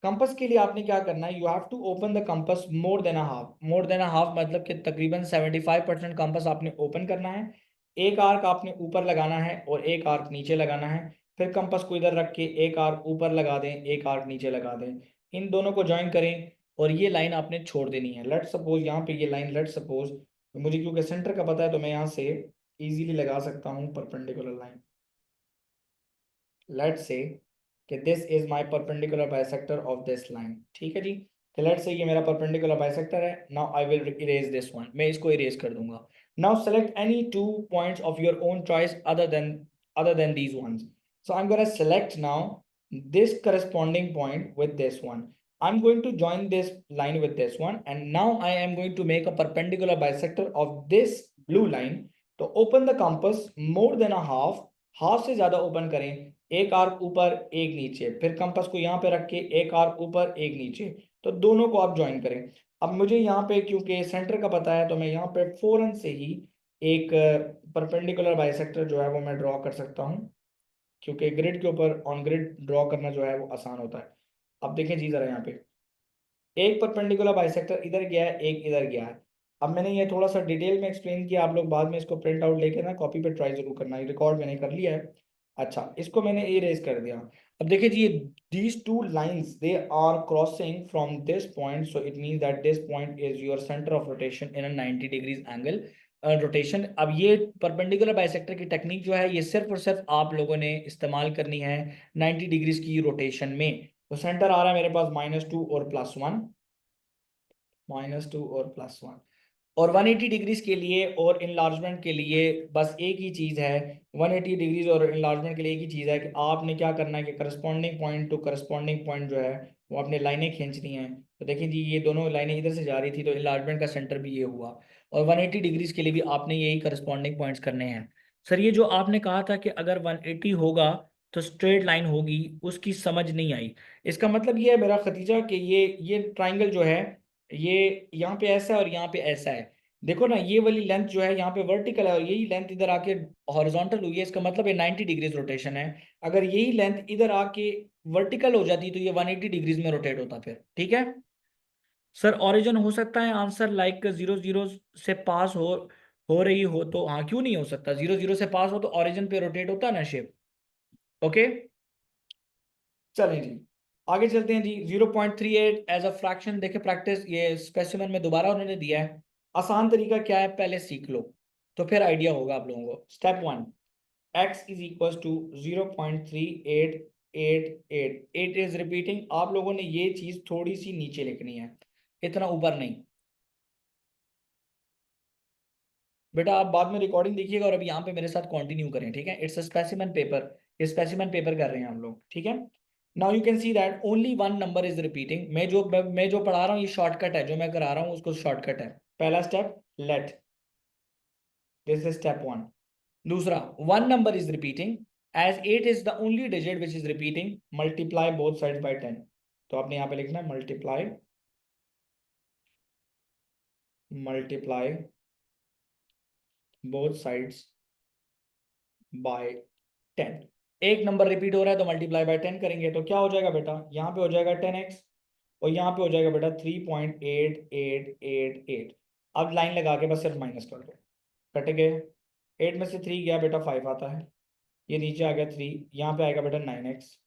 कंपास के लिए आपने क्या करना है, you have to open the compass more than a half. More than a half मतलब कि तकरीबन 75% कंपास आपने ओपन करना है। एक आर्क आपने ऊपर लगाना है और एक आर्क नीचे लगाना है। फिर कंपास को इधर रख के एक आर्क ऊपर लगा दें, एक आर्क नीचे लगा दें, इन दोनों को ज्वाइन करें और ये लाइन आपने छोड़ देनी है। लेट सपोज यहाँ पे ये लाइन, लेट सपोज मुझे क्योंकि सेंटर का पता है तो मैं यहाँ से इजीली लगा सकता हूँ परपेंडिकुलर लाइन। लेट्स से कि this is my perpendicular bisector of this line, ठीक है जी। तो लेट्स से ये मेरा परपेंडिकुलर बाइसेक्टर है। Now I will erase this one, मैं इसको इरेज कर दूंगा। Now select any 2 points of your own choice other than these ones. So I'm going to select now this corresponding point with this one. I'm going to join this line with this one, and now I am going to make a perpendicular bisector of this blue line. तो open the compass more than a half, half से ज्यादा open करें, एक arc ऊपर एक नीचे, फिर compass को यहाँ पे रख के एक आर्क ऊपर एक नीचे, तो दोनों को आप ज्वाइन करें। अब मुझे यहाँ पे क्योंकि सेंटर का पता है तो मैं यहाँ पे फौरन से ही एक परपेंडिकुलर बाइसेक्टर जो है वो मैं ड्रॉ कर सकता हूँ, क्योंकि ग्रिड के ऊपर ऑन ग्रिड ड्रॉ करना जो है वो आसान होता है। अब देखें जी जरा, यहाँ पे एक परपेंडिकुलर बाइसेक्टर इधर गया है, एक इधर गया है। अब मैंने ये थोड़ा सा डिटेल में एक्सप्लेन किया, आप लोग बाद में इसको प्रिंट आउट लेके ना कॉपी पे ट्राई जरूर करना, रिकॉर्ड मैंने कर लिया है। अच्छा, इसको मैंने इरेज कर दिया। अब देखिए जी, these 2 lines they are crossing from this point, so it means that this point is your centre of rotation in a 90 degrees angle rotation. अब ये परपेंडिकुलर बाइसेक्टर की टेक्निक जो है ये सिर्फ और सिर्फ आप लोगों ने इस्तेमाल करनी है 90 डिग्रीज की रोटेशन में। तो सेंटर आ रहा है मेरे पास -2 और +1, -2 और +1। और 180 डिग्रीज के लिए और इनलार्जमेंट के लिए बस एक ही चीज़ है, 180 डिग्रीज और इनलार्जमेंट के लिए एक ही चीज़ है कि आपने क्या करना है कि corresponding point two corresponding point जो है वो अपने लाइनें खींचनी हैं। तो देखिए जी, ये दोनों लाइनें इधर से जा रही थी तो इनलार्जमेंट का सेंटर भी ये हुआ, और 180 डिग्रीज के लिए भी आपने यही करस्पॉन्डिंग पॉइंट्स करने हैं। सर ये जो आपने कहा था कि अगर 180 होगा तो स्ट्रेट लाइन होगी, उसकी समझ नहीं आई। इसका मतलब ये है मेरा खतीजा कि ये ट्राइंगल जो है ये यहाँ पे ऐसा है और यहाँ पे ऐसा है। देखो ना, ये वाली लेंथ जो है यहाँ पे वर्टिकल है और यही लेंथ इधर आके हॉरिजॉन्टल हुई है, इसका मतलब ये 90 डिग्रीज रोटेशन है। अगर यही लेंथ इधर आके वर्टिकल हो जाती तो ये 180 डिग्रीज में रोटेट होता फिर, ठीक है। सर ओरिजिन हो सकता है आंसर लाइक 0 0 से पास हो रही हो तो हाँ, क्यों नहीं हो सकता, 0 0 से पास हो तो ओरिजिन पे रोटेट होता है ना शेप। ओके चलें जी, आगे चलते हैं जी। 0.38 एज अ फ्रैक्शन, देखे प्रैक्टिस, ये स्पेसिमेन में दोबारा उन्होंने दिया है। आसान तरीका क्या है, पहले सीख लो तो फिर आइडिया होगा आप लोगों को। Step 1, x is equal to 0.3888, it is repeating. आप लोगों ने ये चीज थोड़ी सी नीचे लिखनी है, इतना ऊपर नहीं। बेटा आप बाद में रिकॉर्डिंग देखिएगा और अभी यहाँ पे मेरे साथ कंटिन्यू करें, ठीक है। इट्स अ स्पेसिमेन पेपर, ये स्पेसिमेन पेपर कर रहे हैं हम लोग, ठीक है। Now you can see that only one number is repeating. मैं जो पढ़ा रहा हूँ ये शॉर्टकट है, जो मैं करा रहा हूँ उसको शॉर्टकट है। पहला step let, this is step 1। दूसरा, one number is repeating, as 8 is the only digit which is repeating, multiply both sides by 10। तो आपने यहाँ पे लिखना है मल्टीप्लाई बोथ साइड्स बाय 10। एक नंबर रिपीट हो रहा है तो मल्टीप्लाई बाय 10 करेंगे तो क्या हो जाएगा बेटा, यहाँ पे हो जाएगा 10x और यहाँ पे हो जाएगा बेटा 3.8888। अब लाइन लगा के बस सिर्फ माइनस कर दो, कट गए। 8 में से 3 गया बेटा 5 आता है, ये नीचे आ गया 3, यहाँ पे आएगा बेटा 9x।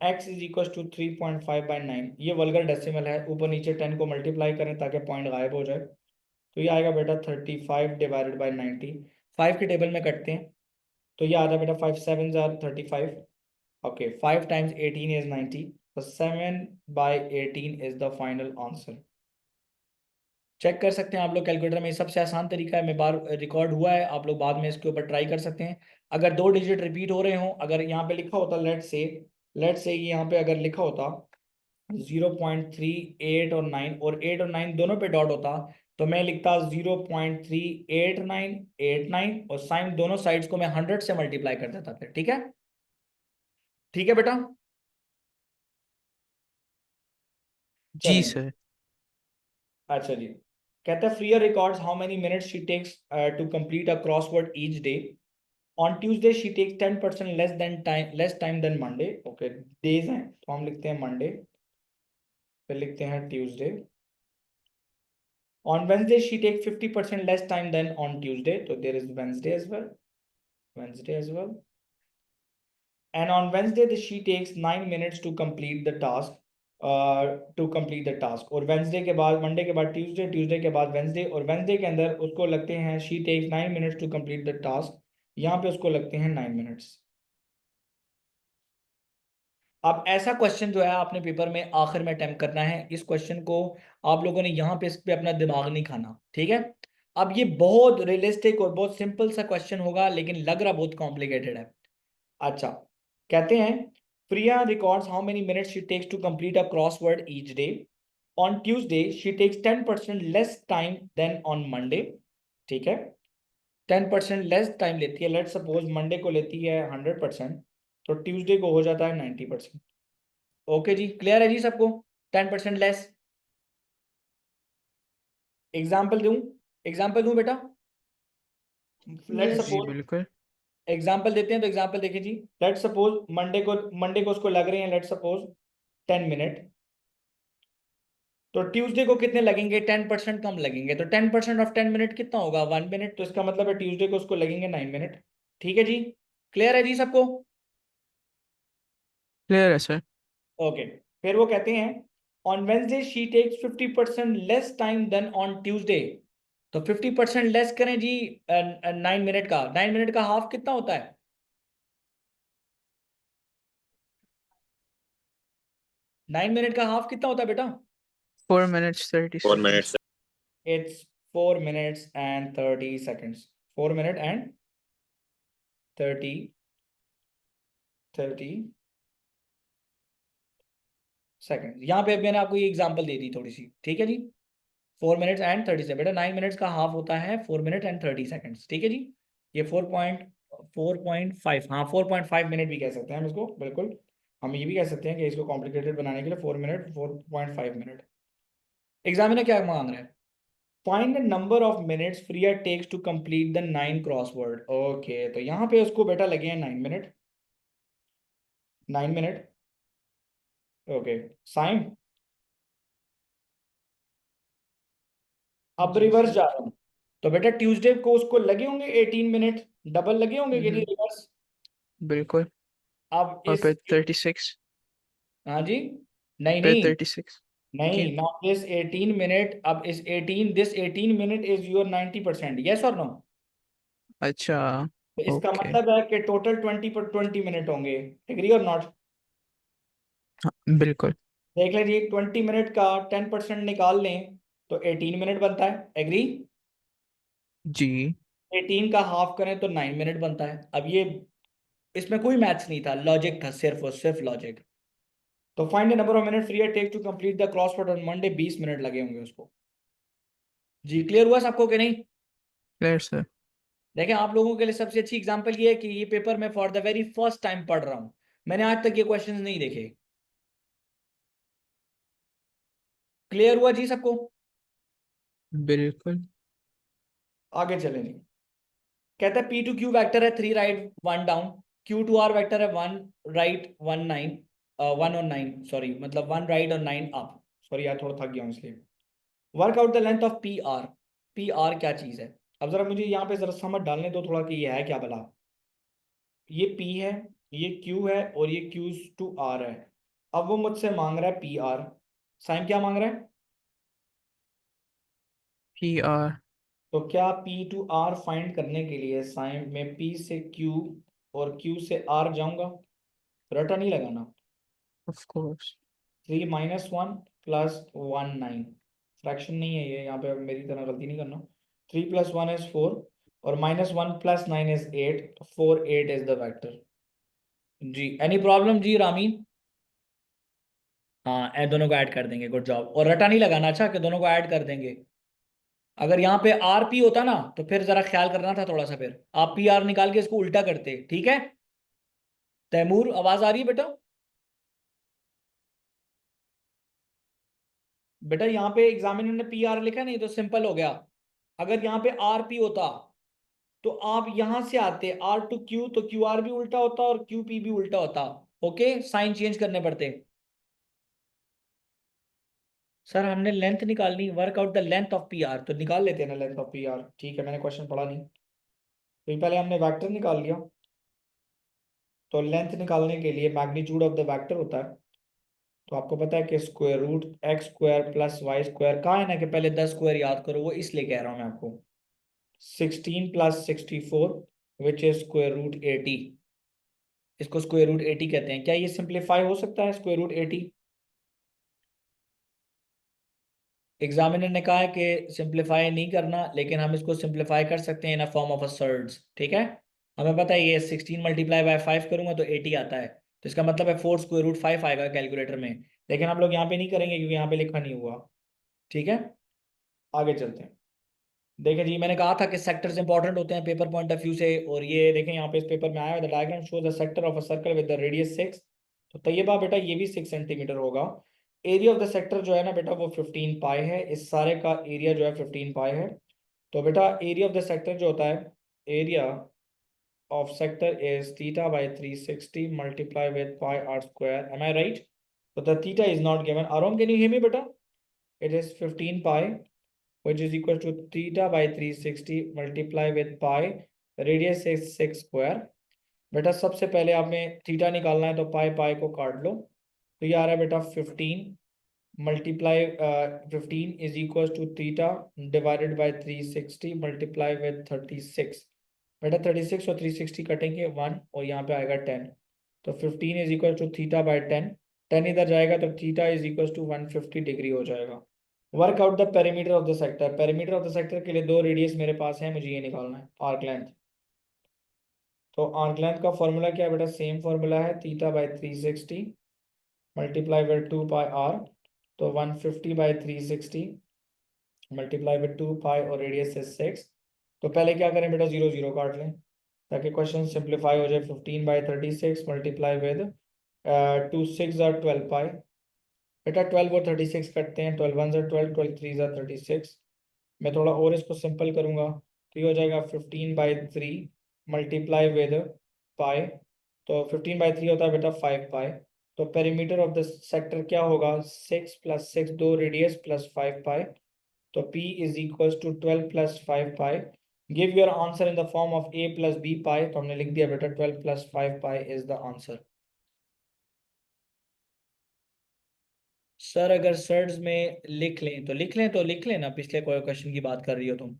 x is equal to 3.5/9, ये वल्गर डेसिमल है, ऊपर नीचे 10 को मल्टीप्लाई करें ताकि पॉइंट गायब हो जाए। तो ये आएगा बेटा 35 डिवाइडेड बाई 90, 5 के टेबल में कटते हैं तो ये आता है बेटा 5 7 35। Okay, 5 times 18 is 90, so 7/18 is the final answer। Check कर सकते हैं आप लोग कैलकुलेटर में, ये सबसे आसान तरीका है। मैं बार रिकॉर्ड हुआ है, आप लोग बाद में इसके ऊपर ट्राई कर सकते हैं। अगर 2 डिजिट रिपीट हो रहे हो, अगर यहाँ पे लिखा होता लेट से यहाँ पे अगर लिखा होता 0.38 और 9 और 8 और 9 दोनों पे डॉट होता तो मैं लिखता 0.38989 और साइन दोनों साइड्स को मैं 100 से मल्टीप्लाई कर देता फिर, ठीक है। ठीक है बेटा, जी चलें। सर। अच्छा जी, कहता है Freya records how many minutes she takes to complete a crossword each day. On Tuesday she takes 10% less time than Monday. Okay, days हैं तो हम लिखते हैं मंडे, फिर लिखते हैं Tuesday. On Wednesday she takes 50% less time than on Tuesday, तो there is Wednesday as well. And on Wednesday she takes 9 minutes to complete the task, और वेंसडे के बाद मंडे के बाद ट्यूसडे, ट्यूसडे के बाद वेंसडे, और वेंसडे के अंदर उसको लगते हैं she takes 9 minutes to complete the task, यहाँ पे उसको लगते हैं 9 मिनट्स। अब ऐसा क्वेश्चन जो है आपने पेपर में आखिर में अटेम्प्ट करना है, इस क्वेश्चन को आप लोगों ने यहाँ पे इस पे अपना दिमाग नहीं खाना, ठीक है। अब ये बहुत रियलिस्टिक और बहुत सिंपल सा क्वेश्चन होगा लेकिन लग रहा बहुत कॉम्प्लिकेटेड है। अच्छा, कहते हैं Priya records how many minutes she takes to complete a crossword each day. On Tuesday she takes 10% less time than on Monday, ठीक है। 10% लेस टाइम लेती है, लेट्स सपोज मंडे को लेती है 100%, तो ट्यूसडे को हो जाता है 90%। ओके जी, क्लियर है जी सबको, 10% लेस। एग्जाम्पल दूं बेटा, लेट्स Yes. जी सपोज बिल्कुल। एग्जाम्पल देते हैं। तो एग्जाम्पल देखिए जी, लेट्स सपोज मंडे को उसको लग रहे हैं लेट्स सपोज 10 मिनट, तो ट्यूसडे को कितने लगेंगे, 10% कम लगेंगे, तो 10% ऑफ 10 मिनट कितना होगा, 1 मिनट, तो इसका मतलब है ट्यूसडे को उसको लगेंगे 9 मिनट। ठीक है जी, क्लियर है जी सबको। क्लियर है सर। ओके, फिर वो कहते हैं on Wednesday she takes 50% less time than on Tuesday, तो 50% लेस करें जी 9 मिनट का, 9 मिनट का हाफ कितना होता है, 9 मिनट का हाफ कितना होता है बेटा, 4 minutes 30 seconds। It's 4 minutes and 30 seconds. 4 minutes and 30 second. यहाँ पे मैंने आपको ये एग्जांपल दे दी थोड़ी सी, ठीक है जी। 4 मिनट्स एंड 30 से बेटा 9 मिनट्स का हाफ होता है 4 मिनट एंड 30 सेकंड्स, ठीक है जी। ये 4.5, हाँ 4.5 मिनट भी कह सकते हैं हम इसको, बिल्कुल। हम ये भी कह सकते हैं कि इसको कॉम्प्लिकेटेड बनाने के लिए 4 मिनट 4.5 मिनट। एग्जामिनर क्या मांग रहे हैं? Find the number of minutes Freya takes to complete the 9 crossword. Okay, तो यहाँ पे उसको बेटा लगे हैं 9 मिनट, 9 मिनट। ओके साइन, अब रिवर्स जा रहा हूँ, तो बेटा ट्यूसडे को उसको लगे होंगे 18 मिनट, डबल लगे होंगे कि नहीं रिवर्स? बिल्कुल। अब और इस, फिर 36, हाँ जी, नहीं फिर नहीं 36 नहीं, क्यों? नॉट दिस 18 मिनट, अब इस 18, this 18 minute is your 90%, yes और नो? अच्छा, तो इसका ओके, मतलब है कि टोटल 20 पर 20 मिनट होंगे, एग्री और नॉट? हाँ बिल्कुल। देख लीजिए 20 मिनट का 10% निकाल लें तो 18 मिनट बनता है, एग्री? जी 18 का हाफ करें तो 9 मिनट बनता है। अब ये इसमें कोई मैथ्स नहीं था, लॉजिक था, सिर्फ और सिर्फ लॉजिक। तो find the number of minute Freya take to complete the crossword on Monday, 20 minute लगे होंगे उसको। जी क्लियर हुआ सबको कि नहीं? Clear sir. देखें आप लोगों के लिए सबसे अच्छी एग्जांपल ये है कि ये पेपर मैं for the very first time पढ़ रहा हूं, मैंने आज तक ये क्वेश्चंस नहीं देखे। क्लियर हुआ जी सबको? बिल्कुल। आगे चलें जी। कहता है पी टू क्यू वैक्टर है 3 right 1 down, Q to R vector है 1 राइट 1 9 1 और 9, सॉरी मतलब 1 राइट और 9 अप, सॉरी यार थोड़ा थक गया हूं इसलिए। Work out the length of P R. P R क्या चीज है? अब जरा मुझे यहाँ पे जरा समझ डालने दो थोड़ा कि ये है क्या भला। ये पी है, ये क्यू है और ये क्यू टू आर है। अब वो मुझसे मांग रहा है पी आर। साइम क्या मांग रहा है? P R. तो क्या पी टू आर फाइंड करने के लिए साइम में पी से क्यू और क्यू से आर जाऊंगा? रटा नहीं लगाना। Of course. 3 minus 1 plus 1 9, fraction नहीं है ये, यहाँ पे मेरी तरह गलती नहीं करना। 3 प्लस 1 इज 4 और minus 1 plus 9 is 8, 4 8 is the vector. जी एनी प्रॉब्लम जी रामीन? हाँ दोनों को ऐड कर देंगे, गुड जॉब। और रटा नहीं लगाना, अच्छा कि दोनों को ऐड कर देंगे। अगर यहाँ पे आर पी होता ना तो फिर जरा ख्याल करना था थोड़ा सा, फिर आप पी आर निकाल के इसको उल्टा करते, ठीक है? तैमूर आवाज आ रही है बेटा? बेटा यहाँ पे एग्जामिनर ने पी आर लिखा नहीं तो सिंपल हो गया। अगर यहाँ पे आर पी होता तो आप यहां से आते आर टू क्यू, तो क्यू आर भी उल्टा होता और क्यू पी भी उल्टा होता। ओके साइन चेंज करने पड़ते। सर हमने लेंथ निकालनी, work out the length of P R, तो निकाल लेते हैं ना लेंथ ऑफ पी आर, ठीक है मैंने क्वेश्चन पढ़ा नहीं तो पहले हमने वेक्टर निकाल लिया। तो लेंथ निकालने के लिए मैग्नीट्यूड ऑफ द वेक्टर होता है, तो आपको पता है कि square root x square plus y square, कहा है ना कि पहले 10 स्क्वायर याद करो, वो इसलिए कह रहा हूं मैं आपको। 16 plus 64 which is square root 80, इसको स्क्वायर रूट 80 कहते हैं। क्या ये सिंप्लीफाई हो सकता है स्क्वायर रूट 80? एग्जामिनर ने कहा है कि सिंप्लीफाई नहीं करना, लेकिन हम इसको सिंप्लीफाई कर सकते हैं in a form of a surds, ठीक है? हमें पता है ये 16 मल्टीप्लाई बाय 5 करूंगा तो 80 आता है, तो इसका मतलब है 4 स्क्वायर रूट 5 आएगा कैलकुलेटर में। लेकिन हम लोग यहाँ पे नहीं करेंगे क्योंकि यहाँ पे लिखा नहीं हुआ, ठीक है? आगे चलते हैं। देखें जी मैंने कहा था कि सेक्टर्स इंपॉर्टेंट होते हैं पेपर पॉइंट ऑफ व्यू से, और ये देखें यहाँ पे इस पेपर में आया है, the diagram shows the sector of a circle with the radius 6। तो तैयबा बेटा ये भी 6 सेंटीमीटर होगा। एरिया ऑफ द सेक्टर जो है ना बेटा वो 15 पाई है, इस सारे का एरिया जो है 15 पाई है। तो बेटा एरिया ऑफ द सेक्टर जो होता है, area of sector is theta by 360 multiply with pi r square, am I right? तो the theta is not given, Aram can you hear me बेटा? It is 15 pi which is equal to theta by 360 multiply with pi, radius is 6 square। बेटा सबसे पहले आपने theta निकालना है तो पाई पाई को काट लो, तो ये आ रहा है बेटा 15 multiply 15 is equal to theta divided by 360 multiply with 36। बेटा 36 और 360 कटेंगे 1 और यहाँ पे आएगा 10, तो 15 is equal to theta by 10, 10 इधर जाएगा तो theta is equal to 150 degree हो जाएगा। Work out the perimeter of the sector. Perimeter of the sector के लिए दो रेडियस मेरे पास है, मुझे ये निकालना है, आर्क लेंथ। तो आर्क लेंथ का फॉर्मूला क्या है बेटा? सेम फॉर्मूला है, theta by 360 multiply by 2 pi R. तो 150 बाई 360 मल्टीप्लाई बाई 2 पाई और रेडियस है 6। तो पहले क्या करें बेटा? 0 0 काट लें ताकि क्वेश्चन सिंप्लीफाई हो जाए। 15 बाई 36 मल्टीप्लाई विद 2 6 और 12 पाई। बेटा 12 और 36 कटते हैं, 12 1 12, 12 3 36। मैं थोड़ा और इसको सिंपल करूंगा तो ये हो जाएगा 15 बाई 3 मल्टीप्लाई विद पाई। तो 15 बाई 3 होता है बेटा 5 पाई। तो पेरीमीटर ऑफ द सेक्टर क्या होगा? 6 प्लस 6 दो रेडियस प्लस 5 पाई। तो P is equal to 12 plus 5 pi. Give your answer in the form of A plus B pi. तो हमने लिख दिया बेटा 12 plus 5 pi is the answer. Sir अगर सर्ड्स में लिख लें तो लिख लें, तो लिख लेना, पिछले कोई क्वेश्चन की बात कर रही हो तुम।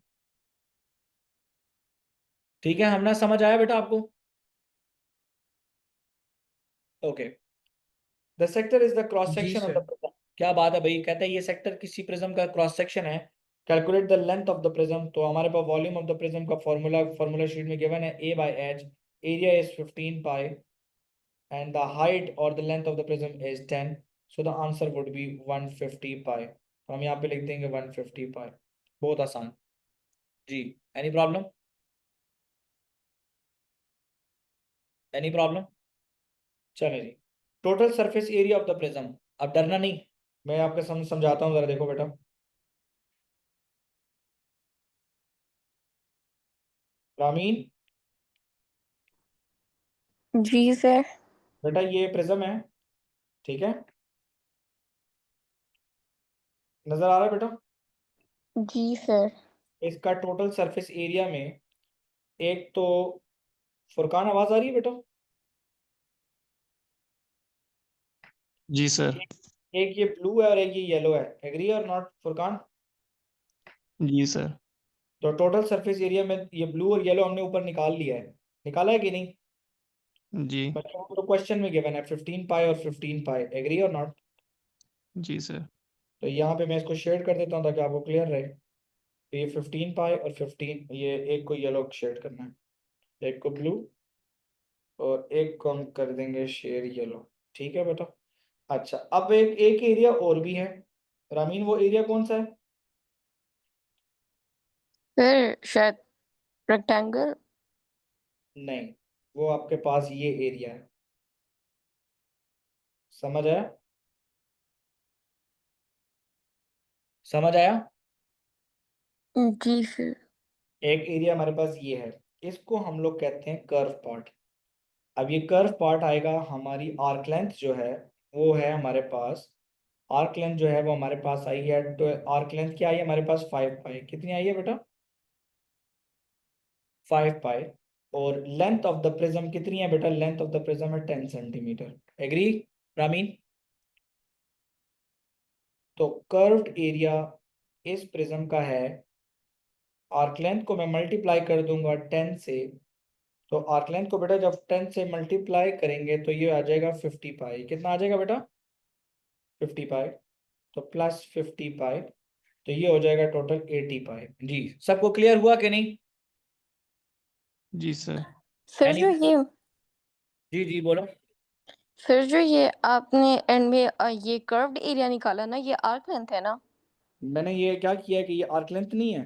ठीक है, हमने समझ आया बेटा आपको? Okay. The sector is the cross जी section of sir. The prism. क्या बात है भाई, कहता है ये सेक्टर किसी प्रिज्म का क्रॉस सेक्शन है। Calculate the length of the prism. तो हमारे पास वॉल्यूम ऑफ द प्रिज्म का फॉर्मूला शीट में गिवन है, A by H. Area is 15 pi and the height or the length of the prism is 10, so the answer would be 150 pi। तो हम यहाँ पे लिख देंगे 150 pi। बहुत आसान जी। Any problem? Any problem? चलो जी। Total surface area of the prism. अब डरना नहीं, मैं आपको समझाता हूँ, जरा देखो बेटा। रामीन, जी सर। बेटा ये प्रिज्म है, ठीक है? नजर आ रहा है बेटा? जी सर। इसका टोटल सरफेस एरिया में एक तो, फुरकान आवाज आ रही है बेटा? जी सर। एक ये ब्लू है और एक ये येलो है, एग्री और नॉट फुरकान? जी सर। तो टोटल सरफेस एरिया में ये ब्लू और येलो हमने ऊपर निकाल लिया है, निकाला है कि नहीं? जी। मतलब तो क्वेश्चन में गिवन है 15 पाई और 15 पाई, एग्री और नॉट? जी सर। तो यहाँ पे मैं इसको शेड कर देता हूँ ताकि आपको क्लियर रहे। तो ये 15 पाई और 15, ये एक को येलो शेड करना है, एक को ब्लू, और एक को हम कर देंगे शेड येलो। ठीक है बेटा? अच्छा, अब एक एक एरिया और भी है रामीन, वो एरिया कौन सा है? सर शायद रेक्टेंगल। नहीं, वो आपके पास ये एरिया है, समझ आया? समझ आया? जी सर। एक एरिया हमारे पास ये है, इसको हम लोग कहते हैं कर्व पार्ट। अब ये कर्व पार्ट आएगा, हमारी आर्क लेंथ जो है वो है हमारे पास, आर्क लेंथ जो है वो हमारे पास आई है, तो आर्क लेंथ क्या आई है हमारे पास? 5 पाई। कितनी आई है बेटा? 5 पाई। और लेंथ ऑफ द प्रिज्म कितनी है बेटा? लेंथ ऑफ द प्रिज्म है 10 सेंटीमीटर। एग्री रामीन? तो कर्व्ड एरिया इस प्रिज्म का है, आर्क लेंथ को मैं मल्टीप्लाई कर दूंगा 10 से। तो आर्क लेंथ को बेटा जब 10 से मल्टीप्लाई करेंगे तो ये आ जाएगा 50 पाई। कितना आ जाएगा बेटा? 50 पाई। तो प्लस 50 पाई, तो ये हो जाएगा टोटल 80 पाई। जी, सबको क्लियर हुआ कि नहीं? जी सर। Sir any? जो ये जी जी बोलो। सर जो ये आपने एंड में ये कर्व्ड एरिया निकाला ना, ये आर्क लेंथ है ना? मैंने ये क्या किया कि ये आर्क लेंथ नहीं है,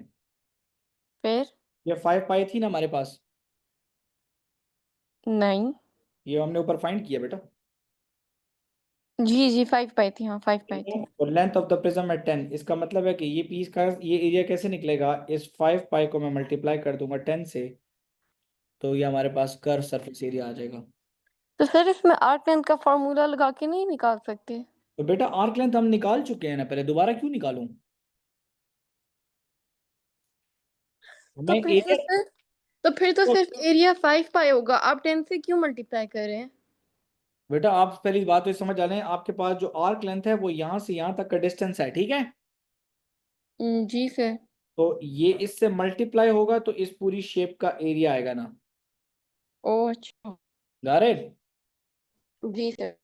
फिर? ये 5 पाई थी ना हमारे पास, नहीं। ये हमने ऊपर फाइंड किया बेटा। जी जी 5 पाई थी, हाँ 5 पाई थी। और लेंथ ऑफ द प्रिज्म है 10। इसका मतलब है कि ये पीस का ये एरिया कैसे निकलेगा? इस 5 पाई को मैं मल्टीप्लाई कर दूंगा 10 से, तो ये हमारे पास कर्व सरफेस एरिया आ जाएगा। तो सर इसमें आर्क लेंथ का फॉर्मूला लगा के नहीं निकाल सकते? तो बेटा आर्क लेंथ हम निकाल चुके हैं ना, पहले दोबारा क्यों निकालूं? तो हमें फिर तो एरिया, सर तो फिर तो सिर्फ एरिया 5 पाई होगा, आप 10 से क्यों मल्टीप्लाई कर रहे हैं? बेटा आप पहली बात तो समझ आ लें, आपके पास जो आर्क लेंथ है वो यहाँ से यहाँ तक का डिस्टेंस है, ठीक है? जी सर। तो ये इससे मल्टीप्लाई होगा तो इस पूरी शेप का एरिया आएगा ना। ओ अच्छा। Got it? जी सर।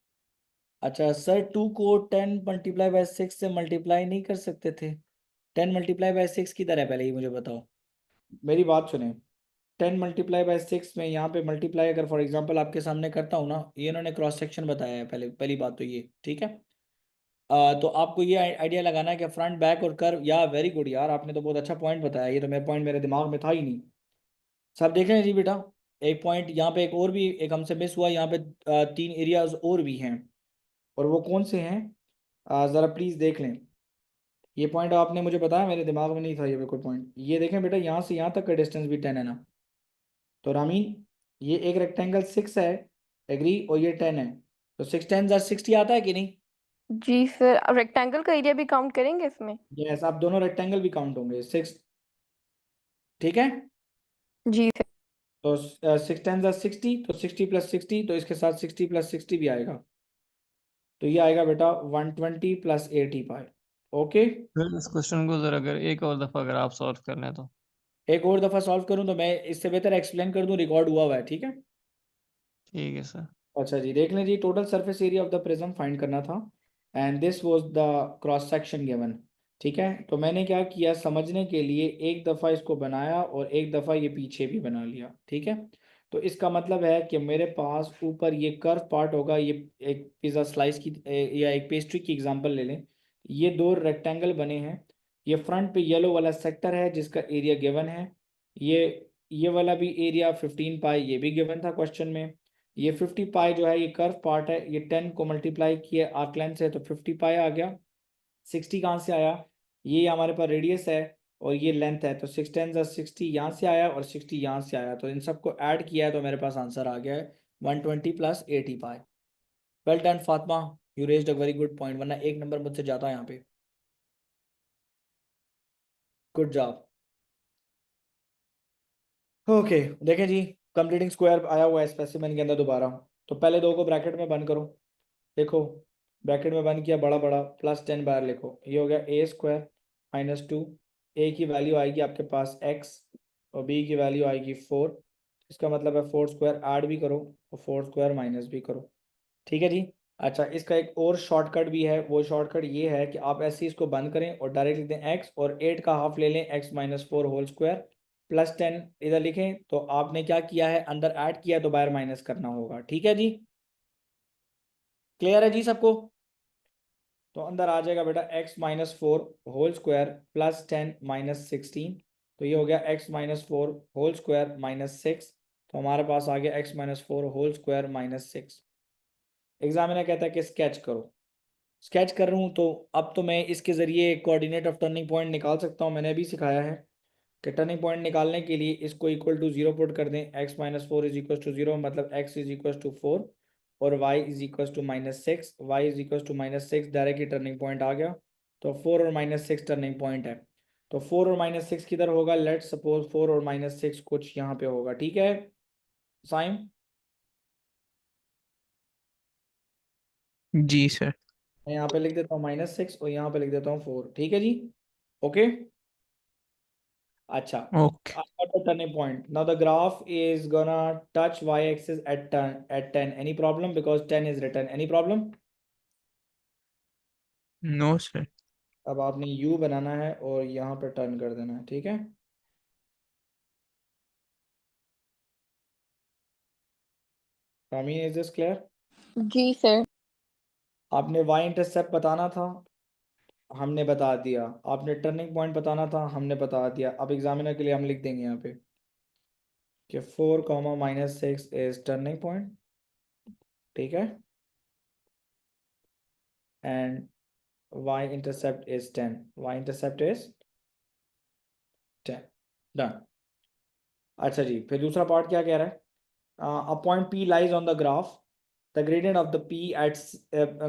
अच्छा सर 2 को 10 मल्टीप्लाई बाय 6 से मल्टीप्लाई नहीं कर सकते थे? 10 मल्टीप्लाई बाय 6 किधर है पहले ये मुझे बताओ। मेरी बात सुने, 10 मल्टीप्लाई बाय 6 में यहाँ पे मल्टीप्लाई अगर फॉर एग्जांपल आपके सामने करता हूँ ना, ये इन्होंने क्रॉस सेक्शन बताया है पहले, पहली बात तो ये ठीक है। तो आपको ये आइडिया लगाना है कि फ्रंट बैक और कर्व, या वेरी गुड यार, आपने तो बहुत अच्छा पॉइंट बताया, ये तो मेरा पॉइंट मेरे दिमाग में था ही नहीं। सब देख रहे हैं जी बेटा, एक पॉइंट यहाँ पे, एक और भी एक हमसे मिस हुआ यहाँ पे, 3 एरियाज और भी हैं, और वो कौन से हैं ज़रा प्लीज़ देख लें। ये पॉइंट आपने मुझे बताया, मेरे दिमाग में नहीं था ये बिल्कुल पॉइंट। ये देखें बेटा, यहाँ से यहाँ तक का डिस्टेंस भी 10 है ना, तो रामीन ये एक रेक्टेंगल 6 है, एग्री, और ये 10 है, तो 6 10 60 आता है कि नहीं? जी सर, अब रेक्टेंगल का एरिया भी काउंट करेंगे इसमें? यस, आप दोनों रेक्टेंगल भी काउंट होंगे 6, ठीक है। जी सर। तो 6 10 60, तो 60 प्लस 60, तो इसके साथ 60 प्लस 60 भी आएगा, तो ये आएगा बेटा 120 प्लस 85। ओके, फिर इस क्वेश्चन को जरा अगर एक और दफ़ा अगर आप सॉल्व कर लें तो। एक और दफ़ा सॉल्व करूं तो मैं इससे बेहतर एक्सप्लेन कर दूं, रिकॉर्ड हुआ है, ठीक है। ठीक है सर। अच्छा जी, देख लें जी, total surface area of the prism find करना था, and this was the cross section given, ठीक है। तो मैंने क्या किया, समझने के लिए एक दफ़ा इसको बनाया और एक दफ़ा ये पीछे भी बना लिया, ठीक है। तो इसका मतलब है कि मेरे पास ऊपर ये कर्व पार्ट होगा, ये एक पिज़्ज़ा स्लाइस की या एक पेस्ट्री की एग्जांपल ले लें, ये दो रेक्टेंगल बने हैं, ये फ्रंट पे येलो वाला सेक्टर है जिसका एरिया गिवन है, ये वाला भी एरिया 15 पाई, ये भी गिवन था क्वेश्चन में। ये 50 पाई जो है ये कर्व पार्ट है, ये 10 को मल्टीप्लाई किया आर्क लेंथ से तो 50 पाई आ गया। 60 कहाँ से आया, ये हमारे पास रेडियस है और ये लेंथ है, तो 6 10 60 यहाँ से आया और 60 यहाँ से आया, तो इन सबको ऐड किया है तो मेरे पास आंसर आ गया है 120 plus 80 pi. Well done Fatima, you raised a very good point, वरना एक नंबर मुझसे जाता है यहाँ पे। Good job. ओके, देखें जी, कंप्लीटिंग स्क्वायर आया हुआ है स्पेसिमेन के अंदर दोबारा, तो पहले दो को ब्रैकेट में बंद करो, देखो ब्रैकेट में बंद किया, बड़ा बड़ा प्लस 10 बार लिखो, ये हो गया ए स्क्वायर माइनस 2, ए की वैल्यू आएगी आपके पास x और b की वैल्यू आएगी 4, इसका मतलब है 4 स्क्वायर ऐड भी करो और 4 स्क्वायर माइनस भी करो, ठीक है जी। अच्छा, इसका एक और शॉर्टकट भी है, वो शॉर्टकट ये है कि आप ऐसे ही इसको बंद करें और डायरेक्ट लिख दें x और 8 का हाफ ले लें, x minus 4 whole square plus 10 इधर लिखें, तो आपने क्या किया है, अंदर ऐड किया तो बाहर माइनस करना होगा, ठीक है जी। क्लियर है जी सबको? तो अंदर आ जाएगा बेटा x minus 4 whole square plus 10 minus 16, तो ये हो गया x minus 4 whole square minus 6, तो हमारे पास आ गया x minus 4 whole square minus 6। Examiner कहता है कि स्केच करो, स्केच कर रहा हूँ, तो अब तो मैं इसके ज़रिए कोऑर्डिनेट ऑफ टर्निंग पॉइंट निकाल सकता हूँ, मैंने अभी सिखाया है कि टर्निंग पॉइंट निकालने के लिए इसको इक्वल टू 0 पुट कर दें, x minus 4 is equal to 0, मतलब x इज इक्वल टू 4 और y is equal to minus 6, y is equal to minus 6, directly turning point आ गया, तो 4 और माइनस 6 टर्निंग पॉइंट है, तो 4 और माइनस 6 किधर होगा, लेट सपोज 4 और माइनस 6 कुछ यहाँ पे होगा, ठीक है साइम। जी सर। मैं यहाँ पे लिख देता हूँ -6 और यहाँ पे लिख देता हूँ 4, ठीक है जी, ओके। अच्छा, Okay. I got the turning point. Now the graph is gonna touch y-axis at 10. Any problem? Because 10 is written. Any problem? No sir. अब आपने U बनाना है और यहाँ पे टर्न कर देना है, ठीक है। is this clear? जी सर। आपने y इंटरसेप्ट बताना था, हमने बता दिया, आपने टर्निंग पॉइंट बताना था, हमने बता दिया। अब एग्जामिनर के लिए हम लिख देंगे यहाँ पे कि 4 माइनस 6 इज टर्निंग पॉइंट, ठीक है, and y intercept is 10, y intercept is 10, done. अच्छा जी, फिर दूसरा पार्ट क्या कह रहा है, a point P lies on the graph, the gradient of the P at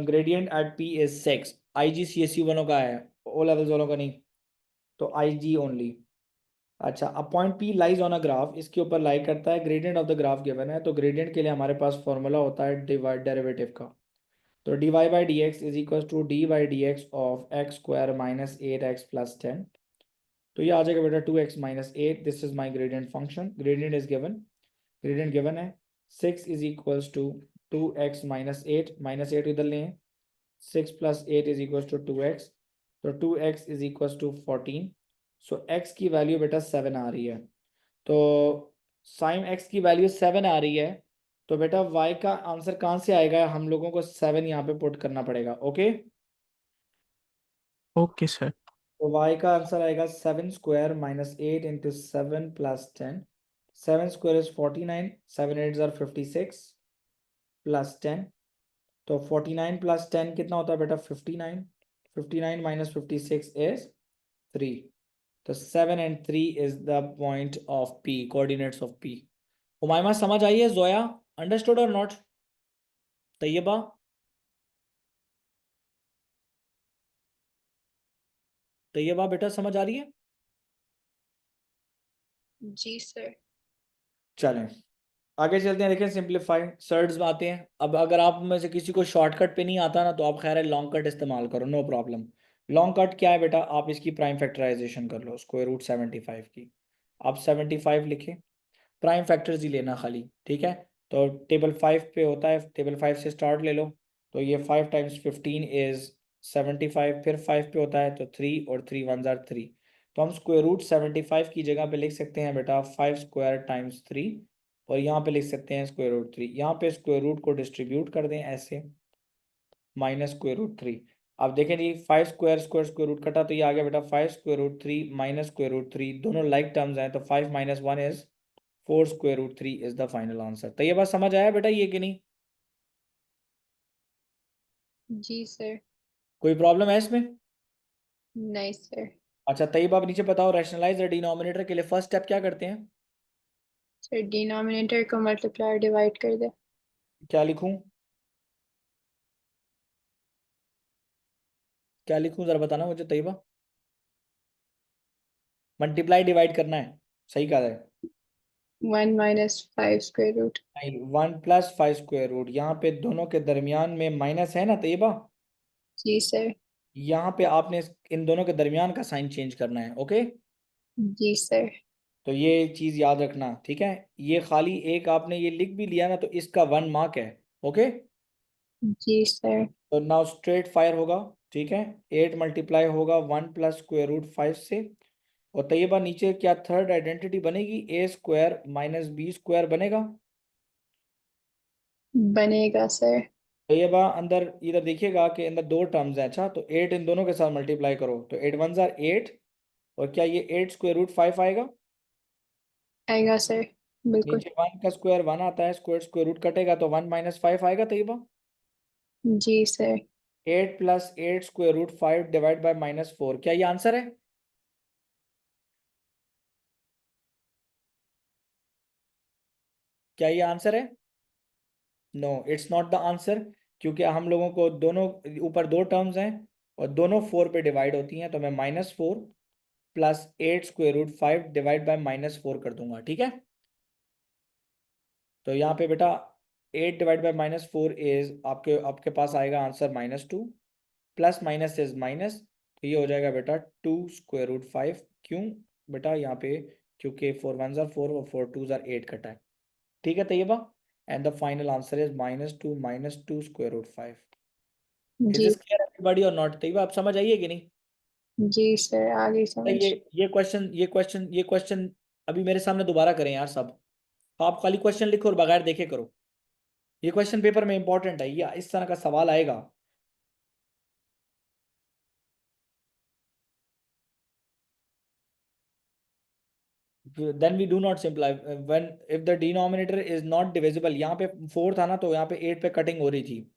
gradient at P is 6, IG CSU वालों का है, O levels वालों का नहीं, तो IG only। अच्छा, a point P lies on a graph, इसके ऊपर लाई करता है, gradient of the graph given है, तो gradient के लिए हमारे पास फॉर्मूला होता है डेरिवेटिव का, तो dy by dx is equals to d by dx of x square minus 8x plus 10, तो ये आ जाएगा बेटा 2x minus 8, this is my gradient function, gradient is given, gradient given है 6 is equals to 2x minus 8, -8 इधर लें 6 plus 8 is equals to 2x, तो 2x is equals to 14, so x की value बेटा 7 आ रही है, तो साइन x की वैल्यू 7 आ रही है, तो बेटा y का आंसर कहाँ से आएगा, हम लोगों को 7 यहाँ पे पुट करना पड़ेगा, ओके। Okay, sir. तो y का आंसर आएगा 7 square minus 8 into 7 plus 10, 7 square is 49, 7 8 are 56 plus 10, तो 49 प्लस 10 कितना होता है बेटा 59, 59 माइनस 56 इज 3, तो 7 and 3 is the point of P, coordinates of P. Umaima समझ आई है, जोया अंडरस्टूड और नॉट, तैयबा तैयबा बेटा समझ आ रही है। जी सर। चलें आगे चलते हैं, देखें सिंपलीफाई सर्ड्स में आते हैं। अब अगर आप में से किसी को शॉर्टकट पे नहीं आता ना, तो आप खैर है लॉन्ग कट इस्तेमाल करो, नो प्रॉब्लम। लॉन्ग कट क्या है बेटा, आप इसकी प्राइम फैक्टराइजेशन कर लो, स्क्वायर रूट 75 की, आप 75 लिखें, प्राइम फैक्टर्स ही लेना खाली, ठीक है। तो टेबल 5 पे होता है, टेबल 5 से स्टार्ट ले लो, तो ये 5 टाइम्स 15 इज 75, फिर 5 पे होता है तो 3 और 3 1 जार 3, तो हम स्क्वायर रूट 75 की जगह पे लिख सकते हैं बेटा 5 स्क्वायर टाइम्स 3, और यहाँ पे लिख सकते हैं स्क्वायर रूट 3, यहाँ पे स्क्वायर रूट को डिस्ट्रीब्यूट कर दें ऐसे, माइनस स्क्वायर रूट 3। अब देखें जी 5 स्क्वायर स्क्वायर स्क्वायर रूट कटा, तो ये आ गया बेटा 5 square root 3 minus square root 3, दोनों लाइक टर्म्स हैं, तो 5 minus 1 is 4 square root 3 is the final answer. तो ये बात समझ आया बेटा ये कि नहीं, जी सर। कोई प्रॉब्लम है इसमें। नहीं सर। अच्छा तैयब आप नीचे बताओ, रैशनलाइज द डिनोमिनेटर के लिए फर्स्ट स्टेप क्या करते हैं, सर डिनोमिनेटर को मल्टीप्लाई डिवाइड कर दे। क्या लिखूं, क्या लिखूं जरा बताना मुझे तैयबा। मल्टीप्लाई डिवाइड करना है, सही कहा है। 1 minus 5 square root. 1 plus 5 square root, यहाँ पे दोनों के दरमियान में माइनस है ना तैयबा, जी सर। यहाँ पे आपने इन दोनों के दरमियान का साइन चेंज करना है, ओके। जी सर। तो ये चीज याद रखना, ठीक है। ये खाली एक आपने ये लिख भी लिया ना, तो इसका 1 मार्क है, ओके। जी सर। तो नाउ स्ट्रेट फायर होगा, ठीक है। 8 मल्टीप्लाई होगा 1 प्लस स्क्वायर रूट 5 से, और तैयबा नीचे क्या थर्ड आइडेंटिटी बनेगी, ए स्क्वायर माइनस बी स्क्वायर बनेगा। बनेगा सर। तैयबा अंदर इधर देखिएगा कि अंदर दो टर्म्स हैं, अच्छा तो 8 इन दोनों के साथ मल्टीप्लाई करो, तो 8 1 जार 8, और क्या ये 8 स्क्वायर रूट 5 आएगा, आएगा सर। बिल्कुल। नीचे 1 का स्क्वायर 1 आता है, स्क्वायर स्क्वायर रूट कटेगा तो 1 माइनस 5 आएगा तैयबा। जी sir. 8 plus 8 square root 5 divide by minus 4, क्या ये आंसर है, क्या ये आंसर है, no it's not the answer, क्योंकि हम लोगों को दोनों ऊपर दो टर्म्स हैं और दोनों 4 पे डिवाइड होती हैं, तो मैं -4 plus 8 square root 5 divide by -4 कर दूंगा, ठीक है। तो यहाँ पे बेटा 8 डिवाइड बाय -4 इज आपके आपके पास आएगा answer -2, plus minus is minus, तो ये हो जाएगा बेटा 2 स्क्वायर रूट 5, क्यों बेटा यहाँ पे, क्योंकि 4 1 जार 4 और 4 2 जार 8 कटा है, ठीक है Taiba. And the final answer is -2 square root 5। Is जी। दिस क्लियर एवरीबॉडी और नॉट, तैयबा आप समझ आइए कि नहीं। जी सर आगे तो समझ। ये क्वेश्चन अभी मेरे सामने दोबारा करें यार सब, आप खाली क्वेश्चन लिखो और बगैर देखे करो, ये क्वेश्चन पेपर में इंपॉर्टेंट है, ये इस तरह का सवाल आएगा। Then we do not simplify when if the denominator is not divisible, यहाँ पे 4 था ना, तो यहाँ पे 8 पे कटिंग हो रही थी,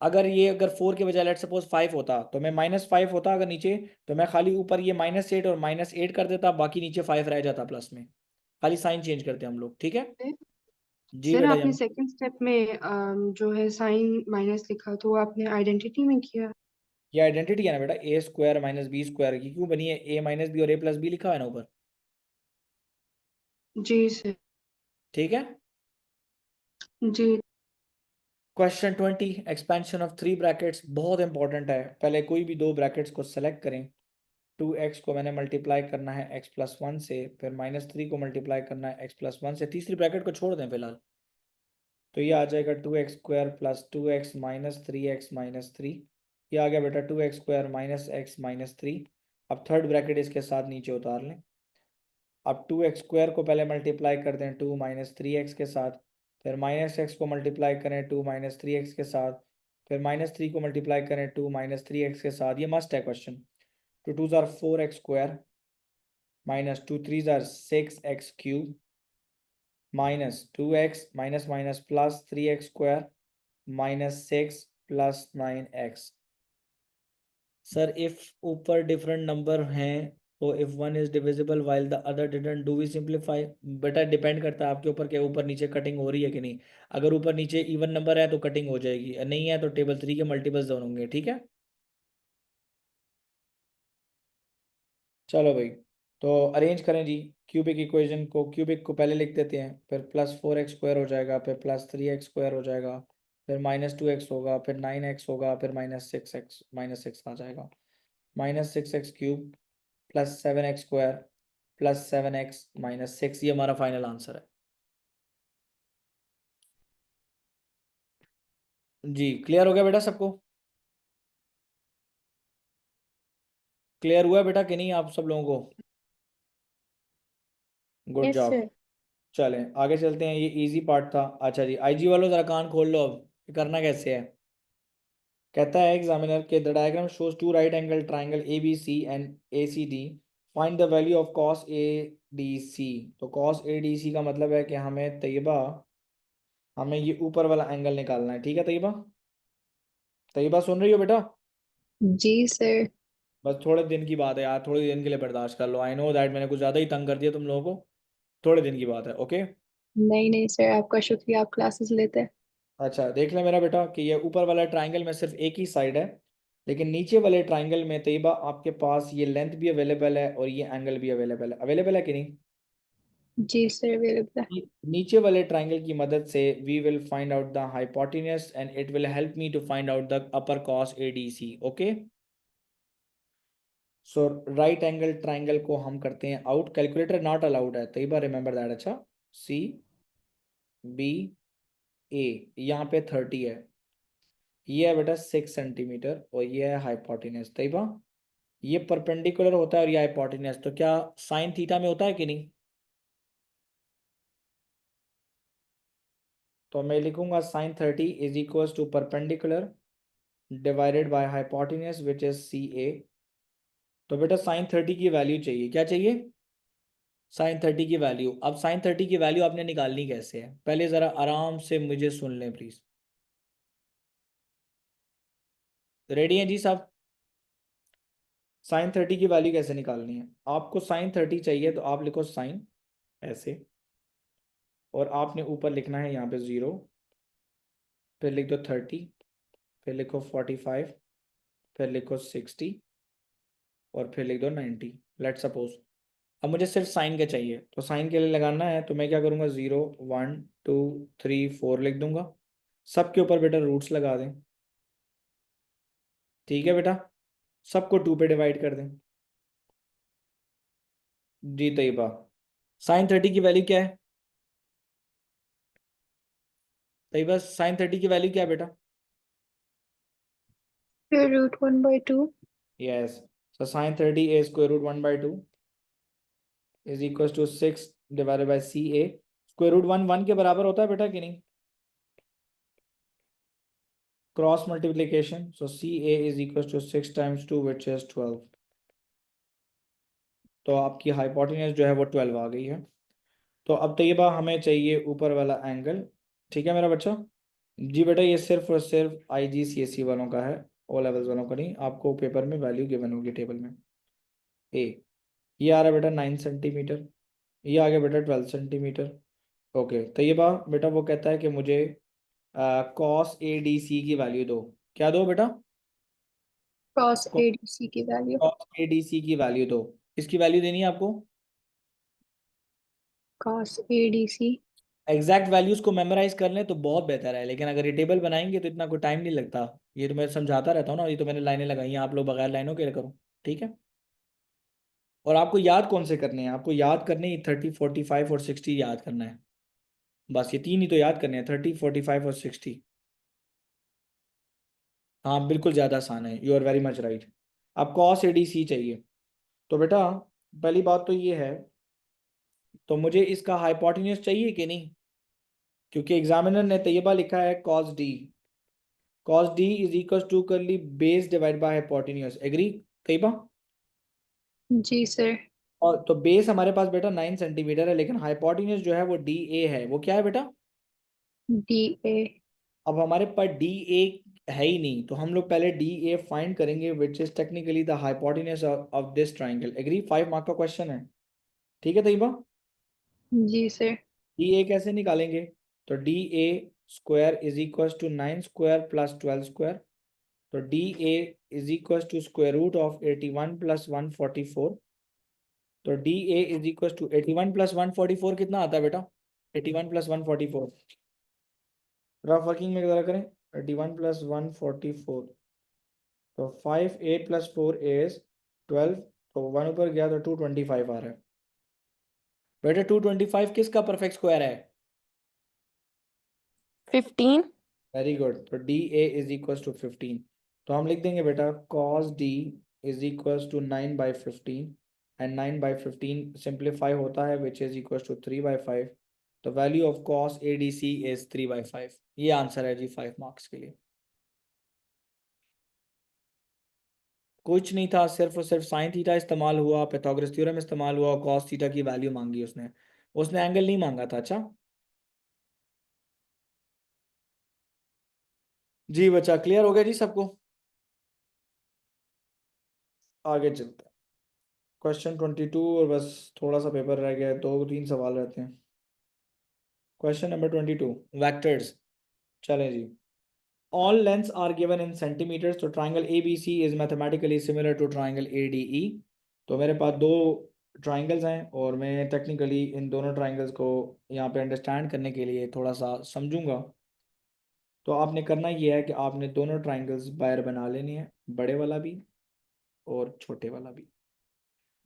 अगर 4 के बजाय लेट सपोज 5 होता तो मैं -5 होता अगर नीचे, तो मैं खाली ऊपर ये -8 और -8 कर देता, बाकी नीचे 5 रह जाता प्लस में, खाली साइन चेंज करते हम लोग, ठीक है। जी सर बेटा आपने जम, सेकंड स्टेप में जो है साइन माइनस लिखा तो वो आपने आइडेंटिटी में किया। ये आइडेंटिटी है ना बेटा, ए स्क्वायर माइनस बी स्क्वायर की क्यों बनी है, ए माइनस बी और ए प्लस बी लिखा है ना ऊपर, जी सर। ठीक है। जी। क्वेश्चन 20, एक्सपेंशन ऑफ 3 ब्रैकेट्स बहुत इंपॉर्टेंट है, पहले कोई भी दो ब्रैकेट्स को सेलेक्ट करें, 2x को मैंने मल्टीप्लाई करना है x प्लस 1 से, फिर -3 को मल्टीप्लाई करना है x प्लस 1 से, तीसरी ब्रैकेट को छोड़ दें फिलहाल, तो ये आ जाएगा 2x square plus 2x minus 3x minus 3, ये आ गया बेटा 2x² माइनस x माइनस 3। अब थर्ड ब्रैकेट इसके साथ नीचे उतार लें। अब 2x² को पहले मल्टीप्लाई कर दें 2 माइनस 3x के साथ, फिर माइनस x को मल्टीप्लाई करें 2 माइनस 3x के साथ, फिर माइनस 3 को मल्टीप्लाई करें 2 माइनस 3x के साथ। ये मस्ट है question. 2 2s are 4x² minus 2 3s are 6x³ minus 2x minus minus plus 3x² minus 6 plus 9x। Sir if ऊपर डिफरेंट नंबर हैं तो if one is divisible while the other didn't do we simplify? बेटा depend करता है आपके ऊपर कि ऊपर नीचे कटिंग हो रही है कि नहीं। अगर ऊपर नीचे इवन नंबर है तो कटिंग हो जाएगी, नहीं है तो टेबल 3 के मल्टीपल्स दोनों होंगे। ठीक है, चलो भाई तो अरेंज करें जी। क्यूबिक इक्वेशन को, क्यूबिक को पहले लिख देते हैं, फिर प्लस 4x² हो जाएगा, फिर प्लस 3x² हो जाएगा, फिर माइनस 2x होगा, फिर 9x होगा, फिर माइनस 6 आ जाएगा, minus 6x³ plus 7x² plus 7x minus 6। ये हमारा फाइनल आंसर है जी। क्लियर हो गया बेटा सबको? क्लियर हुआ बेटा कि नहीं आप सब लोगों को? Good Yes, job. sir. चलें आगे चलते हैं, ये इजी पार्ट था। अच्छा जी, आईजी वालों जरा कान खोल लो। अब ये करना कैसे है? कहता है एग्जामिनर के the diagram shows two right angle triangle ABC and ACD, find the value of cos ADC। तो cos ADC का मतलब है कि हमें तैयबा हमें ये ऊपर वाला एंगल निकालना है। ठीक है तैयबा? तैयबा सुन रही हो बेटा? जी सर। बस थोड़े दिन की बात है यार, थोड़े दिन के लिए बर्दाश्त कर लो। आई नो दैट मैंने कुछ ज़्यादा ही तंग कर दिया तुम लोगों को, थोड़े दिन की बात है। ओके नहीं नहीं सर, आपका शुक्रिया, आप क्लासेस लेते हैं। अच्छा देख ले मेरा बेटा कि ये ऊपर वाला ट्राइंगल में सिर्फ एक ही साइड है, लेकिन नीचे वाले ट्राइंगल में तैयबा आपके पास ये लेंथ भी अवेलेबल है और ये एंगल भी अवेलेबल है कि नहीं? जी सर, अवेलेबल है। नीचे वाले ट्राइंगल की मदद से we will find out the hypotenuse and it will help me to find out the upper cos ADC। Okay so right angle triangle को हम करते हैं आउट। कैलकुलेटर नॉट अलाउड है तैयबा, रिमेंबर दैट। अच्छा CBA यहाँ पे 30 है, ये है बेटा 6 सेंटीमीटर और ये है हाइपोटेन्यूज तैयबा। ये परपेंडिकुलर होता है और ये हाइपोटेन्यूज, तो क्या साइन थीटा में होता है कि नहीं? तो मैं लिखूंगा sine 30 is equal to perpendicular divided by hypotenuse which is CA। तो बेटा साइन 30 की वैल्यू चाहिए, क्या चाहिए? साइन 30 की वैल्यू। अब साइन 30 की वैल्यू आपने निकालनी कैसे है, पहले ज़रा आराम से मुझे सुन लें प्लीज़। रेडी हैं जी साहब? साइन 30 की वैल्यू कैसे निकालनी है? आपको साइन 30 चाहिए तो आप लिखो साइन ऐसे, और आपने ऊपर लिखना है यहाँ पे 0, फिर लिख दो 30, फिर लिखो 45, फिर लिखो 60 और फिर लिख दो 90। लेट सपोज अब मुझे सिर्फ साइन का चाहिए, तो साइन के लिए लगाना है तो मैं क्या करूँगा 0 1 2 3 4 लिख दूंगा। सबके ऊपर बेटा रूट्स लगा दें। ठीक है बेटा, सबको 2 पे डिवाइड कर दें। जी तैयबा साइन 30 की वैल्यू क्या है? तैयबा साइन 30 की वैल्यू क्या है बेटा? √1/2। Yes, so sine 30 is √1/2 is equal to 6 divided by CA। √1 1 के बराबर होता है बेटा कि नहीं? Cross multiplication, so CA is equal to 6 times 2 which is 12। तो आपकी हाइपोटेन्यूज जो है वो 12 आ गई है। तो अब तैयबा हमें चाहिए ऊपर वाला एंगल। ठीक है मेरा बच्चा? जी बेटा ये सिर्फ और सिर्फ IGCSE वालों का है, ओ लेवल्स वालों का नहीं। आपको पेपर में वैल्यू गिवन होगी टेबल में। ये आ रहा है बेटा 9 सेंटीमीटर, ये आ गया बेटा 12 सेंटीमीटर। ओके तैयबा बेटा वो कहता है कि मुझे cos ADC की वैल्यू दो। क्या दो बेटा? cos ADC की वैल्यू। cos ADC की वैल्यू दो। इसकी वैल्यू देनी है आपको। cos ADC। एग्जैक्ट वैल्यूज को मेमोराइज कर लें तो बहुत बेहतर है, लेकिन अगर ये टेबल बनाएंगे तो इतना कोई टाइम नहीं लगता। ये तो मैं समझाता रहता हूँ ना, ये तो मैंने लाइनें लगाई हैं, आप लोग बगैर लाइनों के करो। ठीक है, और आपको याद कौन से करने हैं? आपको याद करने ही 30 45 और 60 याद करना है। बस ये तीन ही तो याद करने हैं, 30 45 और 60। हाँ बिल्कुल ज़्यादा आसान है, you are very much right. अब cos ADC चाहिए, तो बेटा पहली बात तो ये है, तो मुझे इसका हाइपोटेन्यूज चाहिए कि नहीं, क्योंकि एग्जामिनर ने तैयबा लिखा है cos D is equal to करली base divide by hypotenuse. Agree Tayyaba? जी सर। और तो बेस हमारे पास बेटा 9 सेंटीमीटर है, लेकिन हाइपोटेन्यूज जो है वो DA है। वो क्या है बेटा? DA। अब हमारे पास DA है ही नहीं, तो हम लोग पहले DA फाइंड करेंगे, which is technically the hypotenuse of this triangle. Agree? 5 mark का क्वेश्चन है, ठीक है तैयबा? जी सर। DA कैसे निकालेंगे? तो DA square is equal to 9 square plus 12 square. तो DA is equal to square root of 81 plus 144। तो DA is equal to 81 plus 144 कितना आता है बेटा? 81 प्लस 144 रफ वर्किंग में ज़रा करें। 81 प्लस 144, तो 5 8 प्लस 4 इज 12, तो 1 ऊपर गया तो 225 आ रहा है बेटा। 225 किसका परफेक्ट स्क्वायर है? 15। Very good. तो DA इज इक्वल टू 15, तो हम लिख देंगे बेटा cos D is equal to 9/15, and 9/15 simplify होता है विच इज इक्वल टू 3/5। तो value of cos ADC is 3/5। ये आंसर है जी 5 मार्क्स के लिए। कुछ नहीं था, सिर्फ और सिर्फ साइन थीटा इस्तेमाल हुआ, पाइथागोरस थ्योरम इस्तेमाल हुआ, cos थीटा की वैल्यू मांगी उसने। उसने एंगल नहीं मांगा था। अच्छा जी बच्चा, क्लियर हो गया जी सबको? आगे चलते हैं। क्वेश्चन 22, और बस थोड़ा सा पेपर रह गया है, 2-3 सवाल रहते हैं। Question number 22, vectors. चलें जी। All lengths are given in centimetres, तो triangle ABC is mathematically similar to triangle ADE। तो मेरे पास दो ट्राइंगल्स हैं, और मैं टेक्निकली इन दोनों ट्राइंगल्स को यहाँ पे अंडरस्टैंड करने के लिए थोड़ा सा समझूंगा। तो आपने करना ये है कि आपने दोनों ट्राइंगल्स बाहर बना लेने हैं, बड़े वाला भी और छोटे वाला भी।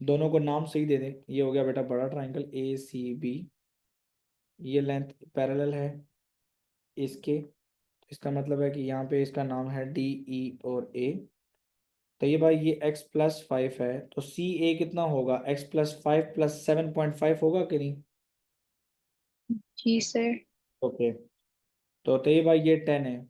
दोनों को नाम सही दे दें। ये हो गया बेटा बड़ा ट्राइंगल ACB, ये लेंथ पैरेलल है इसके, इसका मतलब है कि यहाँ पे इसका नाम है DE और A। तो ये भाई ये x+5 है, तो CA कितना होगा? x+5 + 7.5 होगा कि नहीं? जी सर। ओके, तो ये भाई ये 10 है।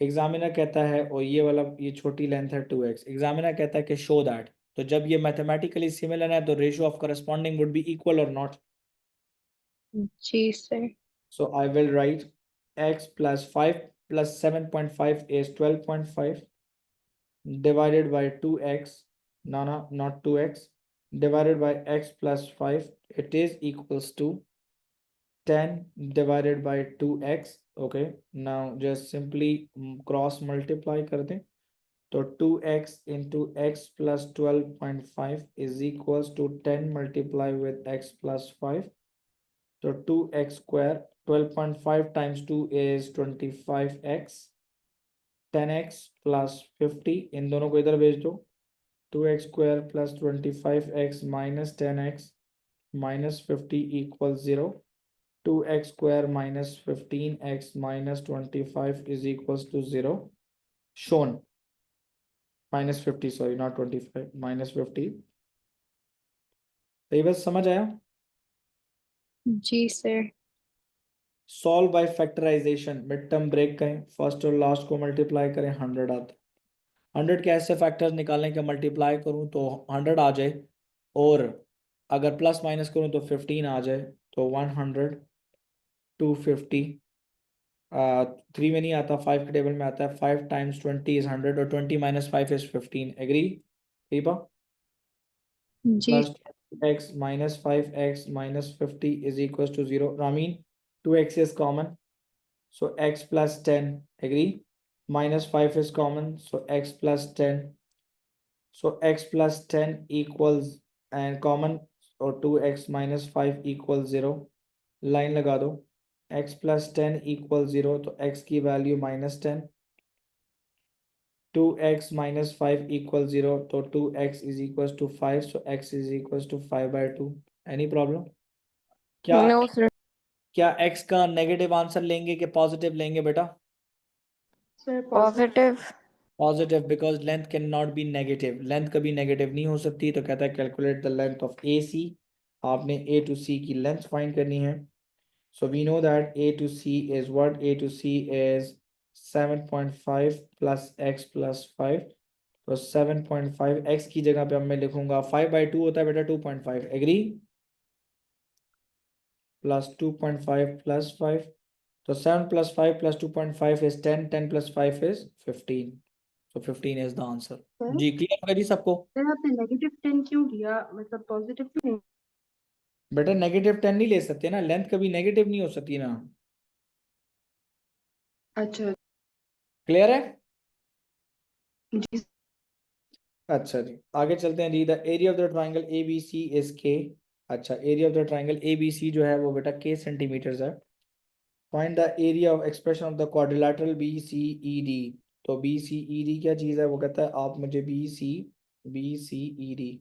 एग्जामिनर कहता है, और ये वाला ये छोटी लेंथ है 2x। एग्जामिनर कहता है कि शो दैट, तो जब ये मैथमेटिकली सिमिलर है तो ratio of corresponding would be equal और नॉट। जी sir. So I will write x+5 + 7.5 is 12.5 divided by 2x, no, not 2x, divided by x+5, it is equals to 10 divided by 2x. Okay, now just simply cross multiply कर दें, तो 2x into x plus 12.5 is equals to 10 multiply with x plus 5. So 2x square, 12.5 times 2 is 25x, 10x plus 50, इन दोनों को इधर भेज दो। 2x square plus 25x minus 10x minus 50 equals 0. 2x square minus 15x minus 25 is equals to 0. Shown. Minus 50, sorry, not 25, minus 50. तो ये बस समझ आया? जी sir. Solve by factorisation, mid term break करें, फर्स्ट और लास्ट को मल्टीप्लाई करें, 100 आता है। 100 के ऐसे फैक्टर्स निकालने के मल्टीप्लाई करूं तो 100 आ जाए, और अगर प्लस माइनस करूं तो 15 आ जाए। तो 100, 250, 3 में नहीं आता, 5 के टेबल में आता है। 5 टाइम्स 20 इज 100, और 20 माइनस 5 इज 15। एग्री ठीक है? जी। Plus x minus 5x minus 50 is equals to 0. Ramin, 2x is common, so x plus 10. Agree? Minus 5 is common, so x plus 10. So x plus 10 equals, and common, or 2x minus 5 equals 0. Line लगा दो। x plus 10 equals 0, तो x की value -10। 2x minus 5 equals 0, तो 2x is equals to 5, so x is equals to 5/2. Any problem? क्या No, sir. क्या x का negative answer लेंगे कि पॉजिटिव लेंगे बेटा? Sir Positive. Positive because length can not be negative, length कभी negative नहीं हो सकती। तो कहता है calculate the length of A C, आपने ए टू सी की लेंथ फाइंड करनी है। So we know that A to C is what, A to C is 7.5 plus x plus 5। तो 7.5 एक्स की जगह पे अब मैं लिखूंगा 5/2 होता है बेटा 2.5, एग्री, प्लस 2.5 प्लस 5। तो 7 plus 5 plus 2.5 is 10, 10 plus 5 is 15। So 15 is the answer. Sir जी क्लियर होगा जी सबको? सर आपने नेगेटिव 10 क्यों दिया, मतलब पॉजिटिव क्यों नहीं? बेटा नेगेटिव 10 नहीं ले सकते ना, लेंथ कभी नेगेटिव नहीं हो सकती ना। अच्छा क्लियर है? जी अच्छा जी आगे चलते हैं जी। The area of the triangle A B C is K. अच्छा area of the triangle A B C जो है वो बेटा के सेंटीमीटर्स है। Find the area of expression of the quadrilateral B C E D. तो B C E D क्या चीज़ है? वो कहता है आप मुझे बी सी ई डी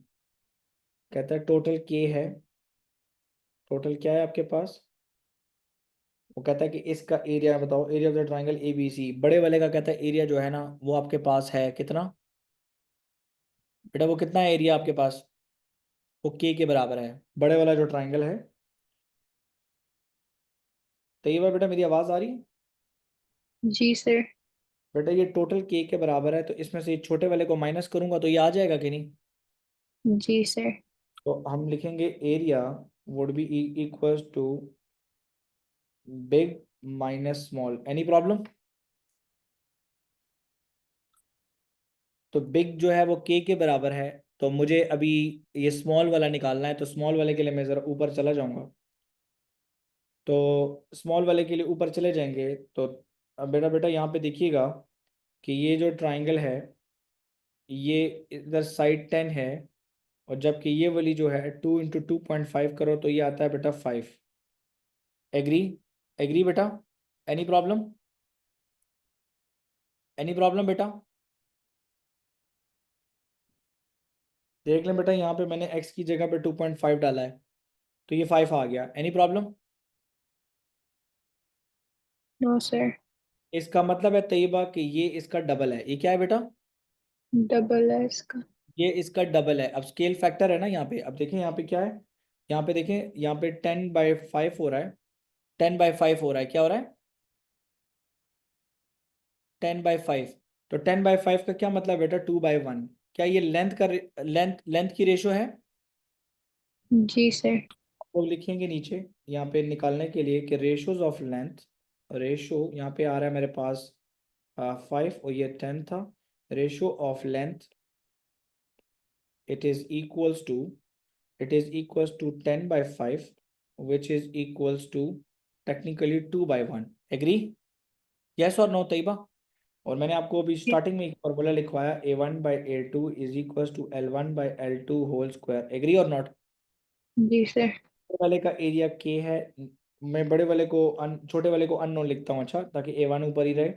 कहता है टोटल के है, टोटल क्या है आपके पास? वो कहता है कि इसका एरिया बताओ, area of the triangle A B C. बड़े वाले का कहता है एरिया जो है ना वो आपके पास है कितना बेटा, वो कितना है एरिया आपके पास? वो के बराबर है, बड़े वाला जो ट्राइंगल है। तो ये बार बेटा मेरी आवाज़ आ रही है? जी सर। बेटा ये टोटल के बराबर है, तो इसमें से छोटे वाले को माइनस करूंगा तो ये आ जाएगा कि नहीं? जी सर। तो हम लिखेंगे area would be equals to big minus small. Any problem? तो बिग जो है वो के बराबर है, तो मुझे अभी ये स्मॉल वाला निकालना है। तो स्मॉल वाले के लिए मैं ज़रा ऊपर चला जाऊंगा। तो स्मॉल वाले के लिए ऊपर चले जाएंगे तो अब बेटा बेटा यहाँ पे देखिएगा कि ये जो ट्राइंगल है ये इधर साइड 10 है, और जबकि ये वाली जो है 2 इंटू 2.5 करो तो ये आता है बेटा 5। एग्री? एग्री बेटा? Any problem? एनी प्रॉब्लम बेटा? देख लें बेटा यहाँ पे मैंने x की जगह पे 2.5 डाला है तो ये 5 आ गया। Any problem? No sir. इसका मतलब है तैयबा कि ये इसका डबल है। ये क्या है बेटा? डबल है इसका। ये इसका डबल है। अब स्केल फैक्टर है ना यहाँ पे, अब देखें यहाँ पे क्या है, यहाँ पे देखें यहाँ पे 10/5 हो रहा है, 10/5 हो रहा है, क्या हो रहा है? 10/5। तो 10/5 का क्या मतलब बेटा? 2/1। क्या ये लेंथ का लेंथ की रेशो है? जी सर। वो लिखेंगे नीचे यहाँ पे निकालने के लिए कि रेशोज ऑफ लेंथ, रेशो यहाँ पे आ रहा है मेरे पास 5 और ये 10 था। Ratio of length it is equals to 10/5 which is equals to technically 2/1। Agree? Yes और नो तैयबा? और मैंने आपको अभी स्टार्टिंग में एक फॉर्मूला लिखवाया A1/A2 is equals to L1/L2 whole square. Agree और नॉट? जी सर। छोटे वाले का एरिया के है, मैं बड़े वाले को छोटे वाले को अननोन लिखता हूँ, अच्छा, ताकि A1 ऊपर ही रहे।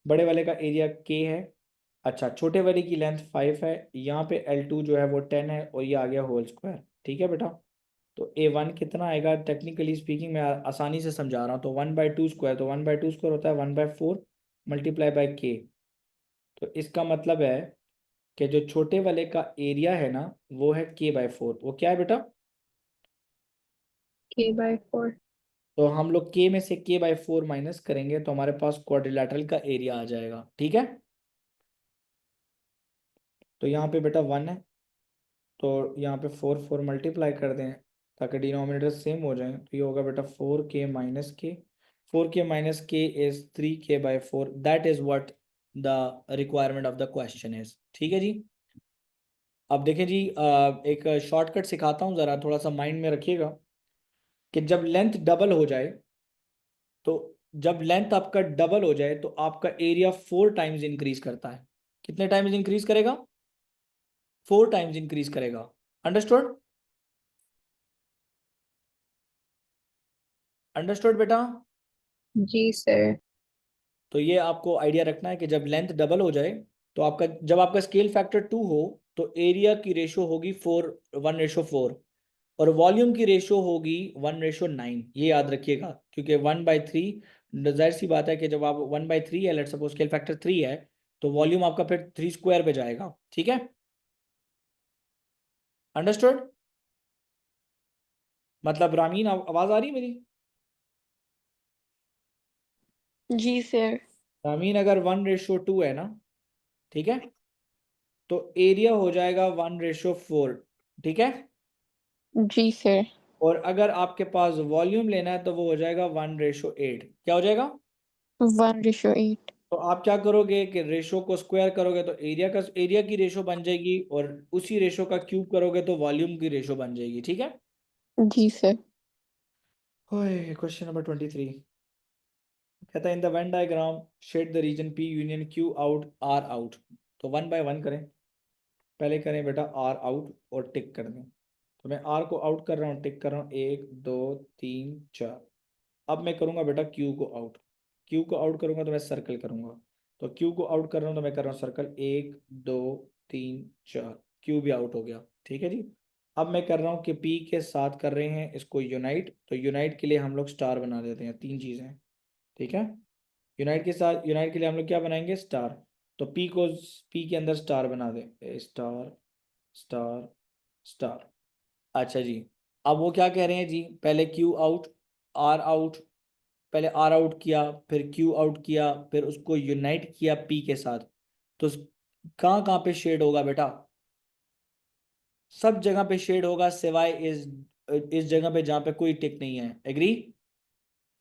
बड़े वाले का एरिया के है। अच्छा छोटे वाले की लेंथ 5 है, यहाँ पे L2 जो है वो 10 है और ये आ गया होल स्क्वायर। ठीक है बेटा? तो A1 कितना आएगा? टेक्निकली स्पीकिंग मैं आसानी से समझा रहा हूँ। तो 1/2 स्क्वायर, तो 1/2 स्क्वायर होता है 1/4 मल्टीप्लाई बाय के। तो इसका मतलब है कि जो छोटे वाले का एरिया है ना वो है k/4। वो क्या है बेटा? k/4। तो हम लोग k में से k/4 माइनस करेंगे तो हमारे पास क्वाड्रिलेटरल का एरिया आ जाएगा। ठीक है? तो यहाँ पे बेटा 1 है, तो यहाँ पे 4 मल्टीप्लाई कर दें ताकि डिनोमिनेटर सेम हो जाए। तो ये होगा बेटा 4k माइनस के, 4k माइनस के is 3k/4। That is what the requirement of the question is. ठीक है जी? अब देखें जी एक शॉर्टकट सिखाता हूँ, ज़रा थोड़ा सा माइंड में रखिएगा कि जब लेंथ डबल हो जाए, तो जब लेंथ आपका डबल हो जाए तो आपका एरिया 4 टाइम्स इंक्रीज करता है। कितने टाइम्स इंक्रीज करेगा? 4 टाइम्स इंक्रीज करेगा। अंडरस्टूड? अंडरस्टूड बेटा? जी सर। तो ये आपको आइडिया रखना है कि जब लेंथ डबल हो जाए तो आपका, जब आपका स्केल फैक्टर 2 हो तो एरिया की रेशो होगी 1/4 और वॉल्यूम की रेशो होगी 1/9। ये याद रखिएगा, क्योंकि 1/3 जाहिर सी बात है कि जब आप 1/3 है, लेट्स सपोज स्केल फैक्टर 3 है, तो वॉल्यूम आपका फिर 3 स्क्वायर पे जाएगा, ठीक है, अंडरस्टूड? मतलब रामीन आवाज आ रही है मेरी? जी सर। रामीन अगर 1:2 है ना, ठीक है, तो एरिया हो जाएगा 1:4, ठीक है, जी सर। और अगर आपके पास वॉल्यूम लेना है तो वो हो जाएगा 1:8। क्या हो जाएगा? 1:8। तो आप क्या करोगे कि रेशो को स्क्वायर करोगे तो एरिया की रेशो बन जाएगी, और उसी रेशो का क्यूब करोगे तो वॉल्यूम की रेशो बन जाएगी, ठीक है। जी सर। क्वेश्चन नंबर 23 कहता है in the Venn diagram shade the region P union Q out R out. तो 1 बाय 1 करें, पहले करें बेटा आर आउट और टिक कर दें। तो मैं आर को आउट कर रहा हूँ, टिक कर रहा हूँ, 1 2 3 4। अब मैं करूँगा बेटा क्यू को आउट। क्यू को आउट करूँगा तो मैं सर्कल करूँगा, तो क्यू को आउट कर रहा हूँ तो मैं कर रहा हूँ सर्कल, 1 2 3 4, क्यू भी आउट हो गया, ठीक है जी। अब मैं कर रहा हूँ कि पी के साथ कर रहे हैं इसको यूनाइट, तो यूनाइट के लिए हम लोग स्टार बना देते हैं, 3 चीज़ें, ठीक है। यूनाइट के लिए हम लोग क्या बनाएंगे? स्टार। तो पी के अंदर स्टार बना दें, स्टार स्टार स्टार। अच्छा जी, अब वो क्या कह रहे हैं जी, पहले क्यू आउट आर आउट, पहले आर आउट किया, फिर क्यू आउट किया, फिर उसको यूनाइट किया पी के साथ। तो कहाँ कहाँ पे शेड होगा बेटा? सब जगह पे शेड होगा सिवाय इस जगह पे जहाँ पे कोई टिक नहीं है। एग्री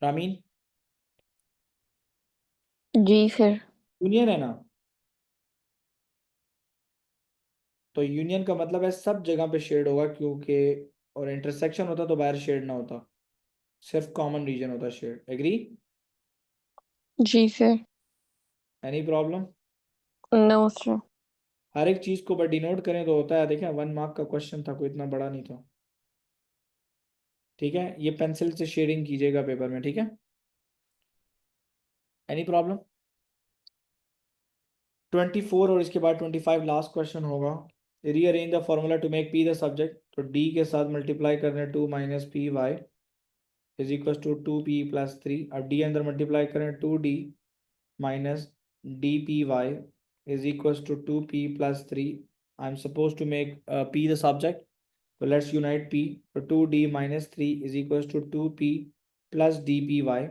रामीन? जी सर। यूनियन है ना, तो यूनियन का मतलब है सब जगह पे शेड होगा, क्योंकि और इंटरसेक्शन होता तो बाहर शेड ना होता, सिर्फ कॉमन रीजन होता शेड। एग्री? जी sir. Any problem? No sir. हर एक चीज को बट डिनोट करें तो होता है। देखें 1 मार्क का क्वेश्चन था, कोई इतना बड़ा नहीं था, ठीक है। ये पेंसिल से शेडिंग कीजिएगा पेपर में, ठीक है। Any problem? 24 और इसके बाद 25 लास्ट क्वेश्चन होगा। Rearrange the formula to make P the subject. तो डी के साथ मल्टीप्लाई करने 2 minus P Y is equal to 2p+3। अब डी अंदर मल्टीप्लाई करें 2d minus D P Y is equal to 2p+3। I am suppose to make p the subject, so let's unite p। so 2d minus 3 is equals to 2p plus dpy।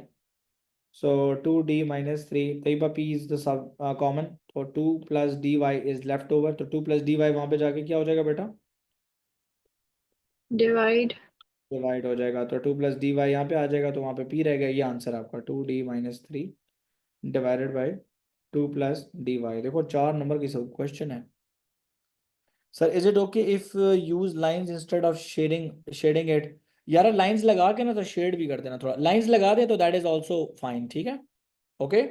so 2d minus 3, तई पर p is the common, तो 2 plus dy is left over। तो 2 plus dy वहाँ पे जाके क्या हो जाएगा बेटा? Divide. डिवाइड हो जाएगा। तो 2 plus dy यहाँ पे आ जाएगा, तो वहाँ पे p रह गया। ये आंसर आपका 2d minus 3 divided by 2 plus dy। देखो 4 नंबर की सब क्वेश्चन है। Sir is it okay if use lines instead of shading it? यार लाइंस लगा के ना तो शेड भी कर देना, थोड़ा लाइंस लगा दे तो दैट इज आल्सो फाइन, ठीक है। Okay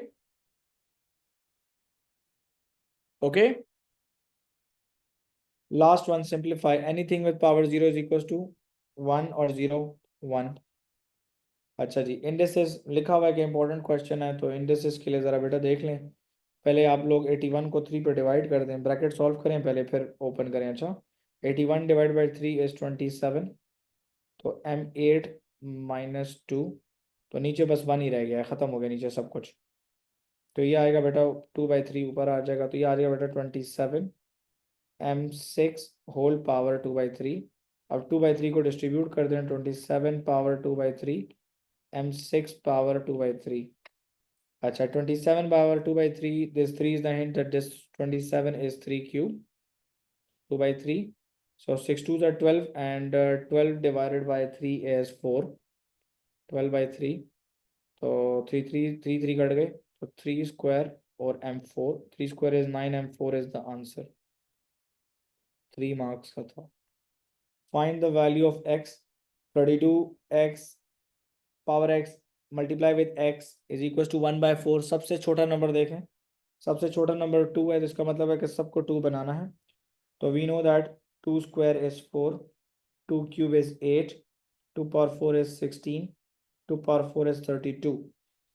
okay. Last one, simplify anything with power 0 is equal to 1 और 0 1। अच्छा जी, इंडेक्सेस लिखा हुआ है कि इंपॉर्टेंट क्वेश्चन है, तो इंडेक्सेस के लिए ज़रा बेटा देख लें। पहले आप लोग 81 को 3 पे डिवाइड कर दें, ब्रैकेट सॉल्व करें पहले फिर ओपन करें। अच्छा 81 डिवाइड बाई 3 इज 27। तो m8 माइनस 2, तो नीचे बस 1 ही रह गया है, ख़त्म हो गया नीचे सब कुछ। तो ये आएगा बेटा 2/3 ऊपर आ जाएगा, तो ये आ जाएगा बेटा 27 m6 होल पावर 2/3। अब 2/3 को डिस्ट्रीब्यूट कर दें, 27 पावर 2/3 m6 पावर 2/3। अच्छा 27 power 2/3, this 3 is the hint that this 27 is 3 cube 2/3। so 6 2s are 12 and 12 divided by 3 is 4, 12/3। तो 3 कट गए, तो 3 स्क्वायर और m4, 3 square is 9, m4 is the answer. 3 marks का था। Find the value of x। 32x power x multiply with x is equal to 1/4। सबसे छोटा number देखें, सबसे छोटा नंबर 2 है, तो इसका मतलब है कि सबको 2 बनाना है। तो we know that 2 square is 4, 2 cube is 8, 2 power 4 is 16, 2 power 4 is 32।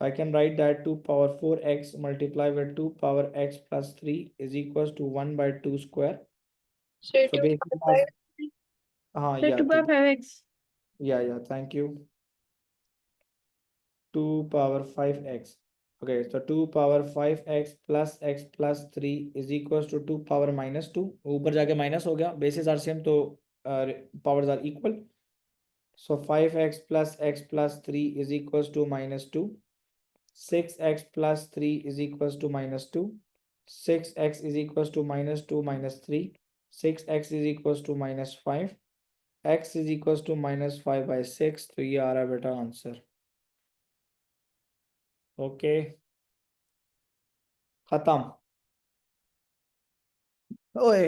I can write that 2 power 4x multiplied with 2 power x plus 3 is equals to 1/2 square। Sir, So 2 basically, power 5. हाँ Sir, या 2 power ठीक 5x. या thank you. 2 power 5x okay, तो 2 power 5x plus x plus 3 is equal to 2 power minus 2, ऊपर जाके minus हो गया, basis are same तो powers are equal, so 5x plus x plus 3 is equal to minus 2, 6x plus 3 is equals to minus 2, 6x is equals to minus 2 minus 3, 6x is equals to minus 5, x is equals to minus 5 by 6, तो ये आ रहा है बेटा answer. Okay, खत्म। ओए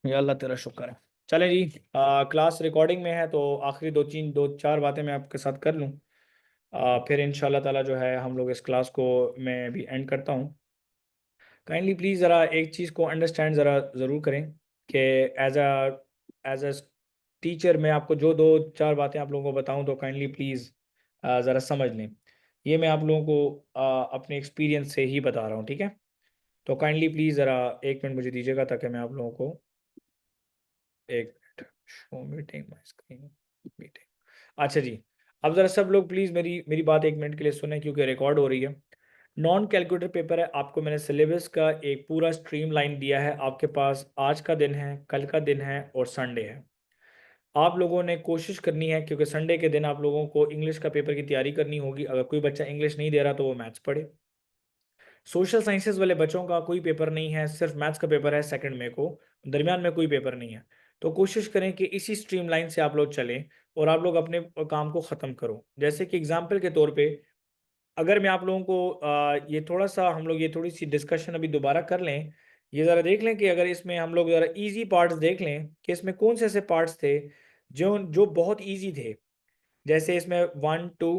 या अल्लाह तेरा शुक्र है। चले जी, क्लास रिकॉर्डिंग में है तो आखिरी दो चार बातें मैं आपके साथ कर लूँ, फिर इंशाल्लाह ताला जो है हम लोग इस क्लास को मैं भी एंड करता हूँ। काइंडली प्लीज़ ज़रा एक चीज़ को अंडरस्टैंड ज़रा ज़रूर करें कि एज अ टीचर मैं आपको जो दो चार बातें आप लोगों को बताऊं तो काइंडली प्लीज़ ज़रा समझ लें। ये मैं आप लोगों को अपने एक्सपीरियंस से ही बता रहा हूँ, ठीक है? तो काइंडली प्लीज़ ज़रा 1 मिनट मुझे दीजिएगा ताकि मैं आप लोगों को 1 minute show meeting my screen meeting. अच्छा जी, अब ज़रा सब लोग प्लीज़ मेरी बात 1 मिनट के लिए सुने क्योंकि रिकॉर्ड हो रही है। नॉन कैलकुलेटर पेपर है, आपको मैंने सिलेबस का एक पूरा स्ट्रीमलाइन दिया है। आपके पास आज का दिन है, कल का दिन है और संडे है। आप लोगों ने कोशिश करनी है क्योंकि संडे के दिन आप लोगों को इंग्लिश का पेपर की तैयारी करनी होगी। अगर कोई बच्चा इंग्लिश नहीं दे रहा तो वो मैथ्स पढ़े। सोशल साइंसेज वाले बच्चों का कोई पेपर नहीं है, सिर्फ मैथ्स का पेपर है 2 मई को, दरमियान में कोई पेपर नहीं है। तो कोशिश करें कि इसी स्ट्रीमलाइन से आप लोग चलें और आप लोग अपने काम को ख़त्म करो। जैसे कि एग्जाम्पल के तौर पे अगर मैं आप लोगों को ये थोड़ा सा हम लोग ये थोड़ी सी डिस्कशन अभी दोबारा कर लें, ये ज़रा देख लें कि अगर इसमें हम लोग ज़रा इजी पार्ट्स देख लें कि इसमें कौन से ऐसे पार्ट्स थे जो जो बहुत इजी थे। जैसे इसमें 1 2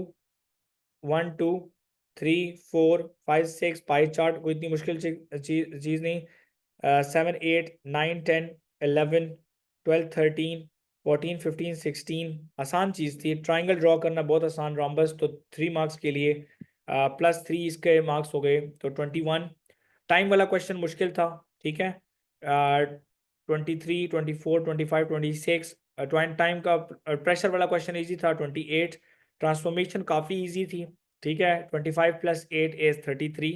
पाई चार्ट कोई इतनी मुश्किल चीज़ नहीं। 7 8 9 10 11 12 13 14 15 16 आसान चीज़ थी। ट्राइंगल ड्रॉ करना बहुत आसान, रोम्बस तो 3 मार्क्स के लिए +3 इसके मार्क्स हो गए तो 21। टाइम वाला क्वेश्चन मुश्किल था, ठीक है। 23 24 25 26 टाइम का प्रेशर वाला क्वेश्चन इजी था। 28 ट्रांसफॉर्मेशन काफ़ी इजी थी, ठीक है। 25 + 8 इज 33।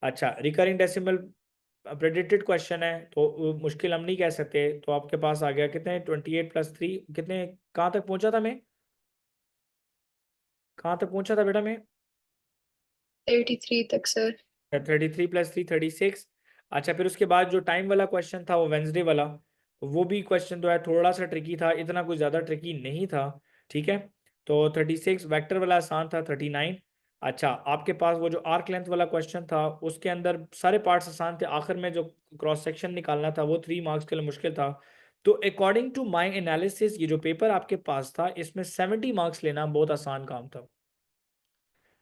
अच्छा, रिकरिंग डेसिमल प्रेडिक्टेड क्वेश्चन है तो मुश्किल हम नहीं कह सकते। तो आपके पास आ गया कितने 28 + 3 कितने, कहाँ तक पहुंचा था मैं, कहाँ तक पहुंचा था बेटा मैं? 33 तक सर। 33 + 3 36। अच्छा, फिर उसके बाद जो टाइम वाला क्वेश्चन था वो वेंसडे वाला, वो भी क्वेश्चन तो है थोड़ा सा ट्रिकी था, इतना कुछ ज़्यादा ट्रिकी नहीं था, ठीक है। तो 36 वेक्टर वाला आसान था। 39। अच्छा, आपके पास वो जो आर्क लेंथ वाला क्वेश्चन था उसके अंदर सारे पार्ट्स आसान थे, आखिर में जो क्रॉस सेक्शन निकालना था वो 3 मार्क्स के लिए मुश्किल था। तो अकॉर्डिंग टू माई एनालिसिस ये जो पेपर आपके पास था इसमें 70 मार्क्स लेना बहुत आसान काम था।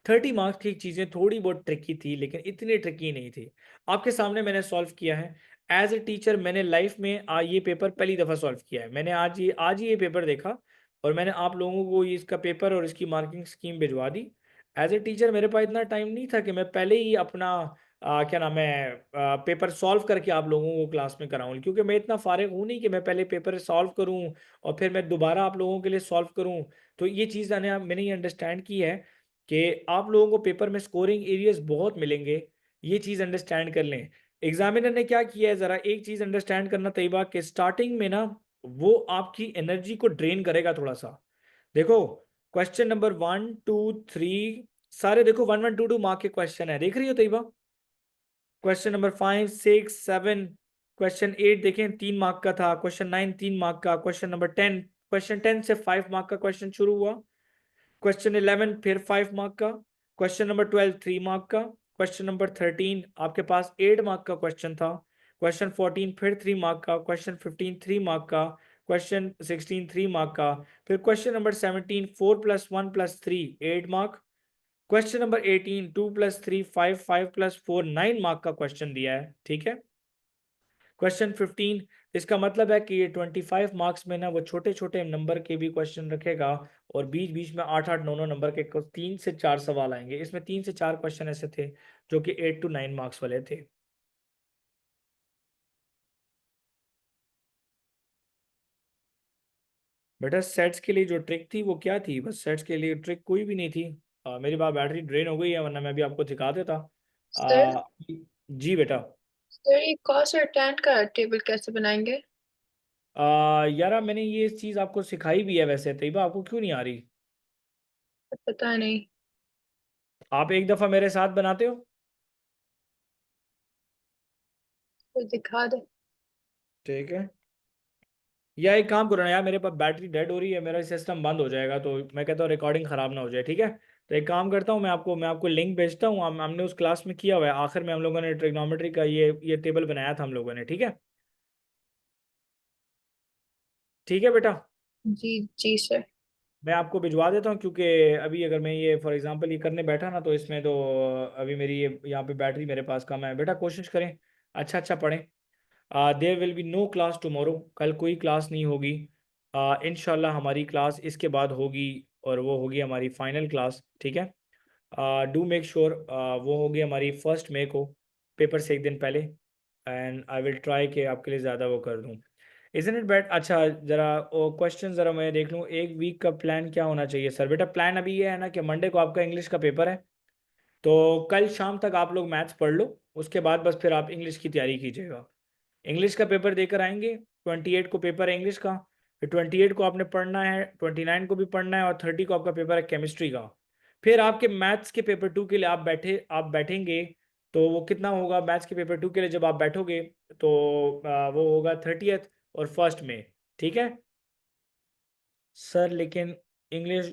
30 मार्क्स की चीज़ें थोड़ी बहुत ट्रिकी थी लेकिन इतनी ट्रिकी नहीं थी। आपके सामने मैंने सॉल्व किया है एज ए टीचर। मैंने लाइफ में ये पेपर पहली दफ़ा सॉल्व किया है। मैंने आज ही ये पेपर देखा और मैंने आप लोगों को इसका पेपर और इसकी मार्किंग स्कीम भिजवा दी। एज ए टीचर मेरे पास इतना टाइम नहीं था कि मैं पहले ही अपना क्या नाम है पेपर सॉल्व करके आप लोगों को क्लास में कराऊँ, क्योंकि मैं इतना फारिग हूँ नहीं कि मैं पहले पेपर सॉल्व करूँ और फिर मैं दोबारा आप लोगों के लिए सॉल्व करूँ। तो ये चीज़ मैंने ये अंडरस्टैंड की है कि आप लोगों को पेपर में स्कोरिंग एरियाज बहुत मिलेंगे, ये चीज़ अंडरस्टैंड कर लें। एग्जामिनर ने क्या किया है, ज़रा एक चीज़ अंडरस्टैंड करना तैयबा कि स्टार्टिंग में ना वो आपकी एनर्जी को ड्रेन करेगा थोड़ा सा। देखो, क्वेश्चन नंबर 1 2 3 सारे देखो 1 1 2 2 मार्क के क्वेश्चन है, देख रही हो तैयबा? क्वेश्चन नंबर 5 6 7, क्वेश्चन 8 देखें 3 मार्क का था, क्वेश्चन 9 3 मार्क का, क्वेश्चन नंबर 10, क्वेश्चन 10 से 5 मार्क का क्वेश्चन शुरू हुआ, क्वेश्चन 11 फिर 5 मार्क का, क्वेश्चन नंबर 12 3 मार्क का, क्वेश्चन नंबर 13 आपके पास 8 मार्क का क्वेश्चन था, क्वेश्चन 14 फिर 3 मार्क का, क्वेश्चन 15 3 मार्क का, क्वेश्चन 16 3 मार्क का, फिर question number 17 4 + 1 + 3 8 mark, question number 18 2 + 3 5 5 + 4 9 mark का क्वेश्चन दिया है, ठीक है। क्वेश्चन 15, इसका मतलब है कि ये 25 मार्क्स में ना वो छोटे छोटे नंबर के भी क्वेश्चन रखेगा और बीच बीच में 8 8 9 9 नंबर के 3 से 4 सवाल आएंगे। इसमें 3 से 4 क्वेश्चन ऐसे थे जो कि 8 to 9 मार्क्स वाले थे। बेटा सेट्स के लिए जो ट्रिक थी वो क्या थी? बस सेट्स के लिए ट्रिक कोई भी नहीं थी। मेरी बात बैटरी ड्रेन हो गई है वरना मैं भी आपको दिखा देता। सर जी बेटा। सर ये कॉस और टैन का टेबल कैसे बनाएंगे? यारा मैंने ये चीज़ आपको सिखाई भी है वैसे तैयबा, आपको क्यों नहीं आ रही? पता नहीं। आप एक दफ़ा मेरे साथ बनाते हो? तो दिखा दे। ठीक है। या एक काम करो ना यार, मेरे पास बैटरी डेड हो रही है, मेरा सिस्टम बंद हो जाएगा, तो मैं कहता हूँ रिकॉर्डिंग ख़राब ना हो जाए, ठीक है। तो एक काम करता हूँ, मैं आपको लिंक भेजता हूँ, हमने उस क्लास में किया हुआ है, आखिर में हम लोगों ने ट्रिग्नोमेट्री का ये टेबल बनाया था हम लोगों ने, ठीक है। ठीक है बेटा। जी जी सर। मैं आपको भिजवा देता हूँ, क्योंकि अभी अगर मैं ये फॉर एग्जांपल ये करने बैठा ना, तो इसमें तो अभी मेरी ये यहाँ पे बैटरी मेरे पास कम है। बेटा कोशिश करें, अच्छा अच्छा पढ़ें। There will be no class tomorrow, कल कोई क्लास नहीं होगी। इंशाल्लाह हमारी क्लास इसके बाद होगी, और वो होगी हमारी फाइनल क्लास, ठीक है। डू मेक श्योर वो होगी हमारी 1 मई को, पेपर से एक दिन पहले, एंड आई विल ट्राई कि आपके लिए ज़्यादा वो कर दूँ। Isn't it bat? अच्छा ज़रा क्वेश्चन ज़रा मैं देख लूँ, एक वीक का प्लान क्या होना चाहिए सर? बेटा प्लान अभी ये है ना कि मंडे को आपका इंग्लिश का पेपर है, तो कल शाम तक आप लोग मैथ्स पढ़ लो, उसके बाद बस फिर आप इंग्लिश की तैयारी कीजिएगा। इंग्लिश का पेपर देकर आएंगे, 28 को पेपर है इंग्लिश का, फिर 28 को आपने पढ़ना है, 29 को भी पढ़ना है, और 30 को आपका पेपर है केमिस्ट्री का। फिर आपके मैथ्स के पेपर 2 के लिए आप बैठेंगे, तो वो कितना होगा मैथ्स के पेपर 2 के लिए जब आप बैठोगे, तो वो होगा 30th और 1 मई, ठीक है सर। इंग्लिश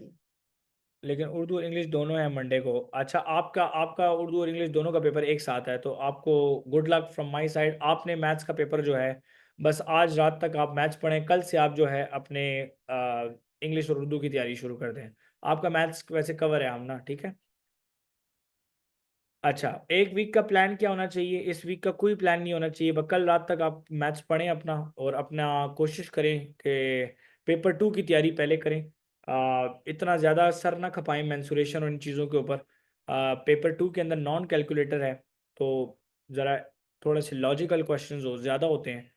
लेकिन उर्दू और इंग्लिश दोनों है मंडे को। अच्छा आपका आपका उर्दू और इंग्लिश दोनों का पेपर एक साथ है, तो आपको good luck from my side. आपने मैथ्स का पेपर जो है, बस आज रात तक आप मैथ्स पढ़ें, कल से आप जो है अपने इंग्लिश और उर्दू की तैयारी शुरू कर दें। आपका मैथ्स वैसे कवर है आमना, ठीक है। अच्छा एक वीक का प्लान क्या होना चाहिए? इस वीक का कोई प्लान नहीं होना चाहिए, बस कल रात तक आप मैथ्स पढ़ें अपना, और अपना कोशिश करें कि पेपर 2 की तैयारी पहले करें। इतना ज़्यादा सर ना खपाएं मेंसुरेशन और इन चीज़ों के ऊपर। पेपर 2 के अंदर नॉन कैलकुलेटर है, तो ज़रा थोड़े से लॉजिकल क्वेश्चंस हो ज़्यादा होते हैं,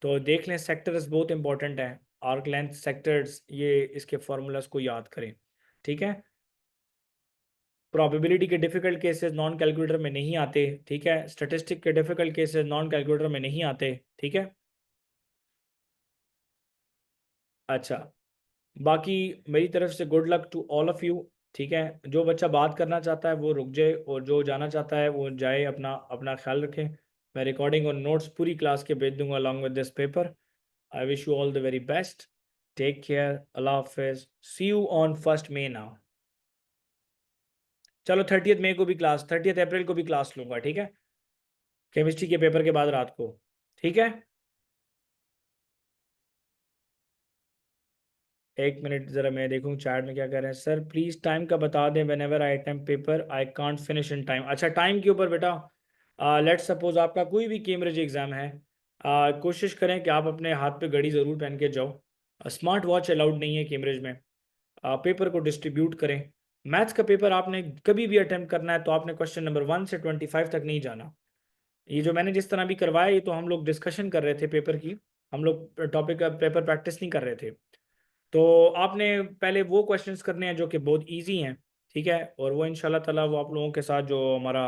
तो देख लें। सेक्टर्स बहुत इंपॉर्टेंट हैं, आर्क लेंथ सेक्टर्स, ये इसके फार्मूलाज को याद करें, ठीक है। प्रोबेबिलिटी के डिफिकल्ट केसेस नॉन कैलकुलेटर में नहीं आते, ठीक है। स्टैटिस्टिक के डिफिकल्ट केसेस नॉन कैलकुलेटर में नहीं आते, ठीक है। अच्छा बाकी मेरी तरफ से good luck to all of you, ठीक है। जो बच्चा बात करना चाहता है वो रुक जाए, और जो जाना चाहता है वो जाए। अपना अपना ख्याल रखें। मैं रिकॉर्डिंग और नोट्स पूरी क्लास के भेज दूंगा along with this paper. I wish you all the very best. Take care, अल्लाह हाफिज, see you on 1 May now. चलो 30 मई को भी क्लास, 30 अप्रैल को भी क्लास लूँगा, ठीक है, केमिस्ट्री के पेपर के बाद रात को, ठीक है। एक मिनट ज़रा मैं देखूँ चैट में क्या कह रहे हैं। सर प्लीज़ टाइम का बता दें, when ever I attempt paper I can't finish in time. अच्छा टाइम के ऊपर बेटा, लेट्स सपोज आपका कोई भी कैम्ब्रिज एग्ज़ाम है, कोशिश करें कि आप अपने हाथ पे घड़ी ज़रूर पहन के जाओ। स्मार्ट वॉच अलाउड नहीं है कैम्ब्रिज में। पेपर को डिस्ट्रीब्यूट करें। मैथ्स का पेपर आपने कभी भी अटैम्प्ट करना है, तो आपने क्वेश्चन नंबर 1 से 25 तक नहीं जाना। ये जो मैंने जिस तरह भी करवाया, ये तो हम लोग डिस्कशन कर रहे थे पेपर की, हम लोग टॉपिक का पेपर प्रैक्टिस नहीं कर रहे थे। तो आपने पहले वो क्वेश्चंस करने हैं जो कि बहुत इजी हैं, ठीक है। और वो इंशाल्लाह ताला वो आप लोगों के साथ जो हमारा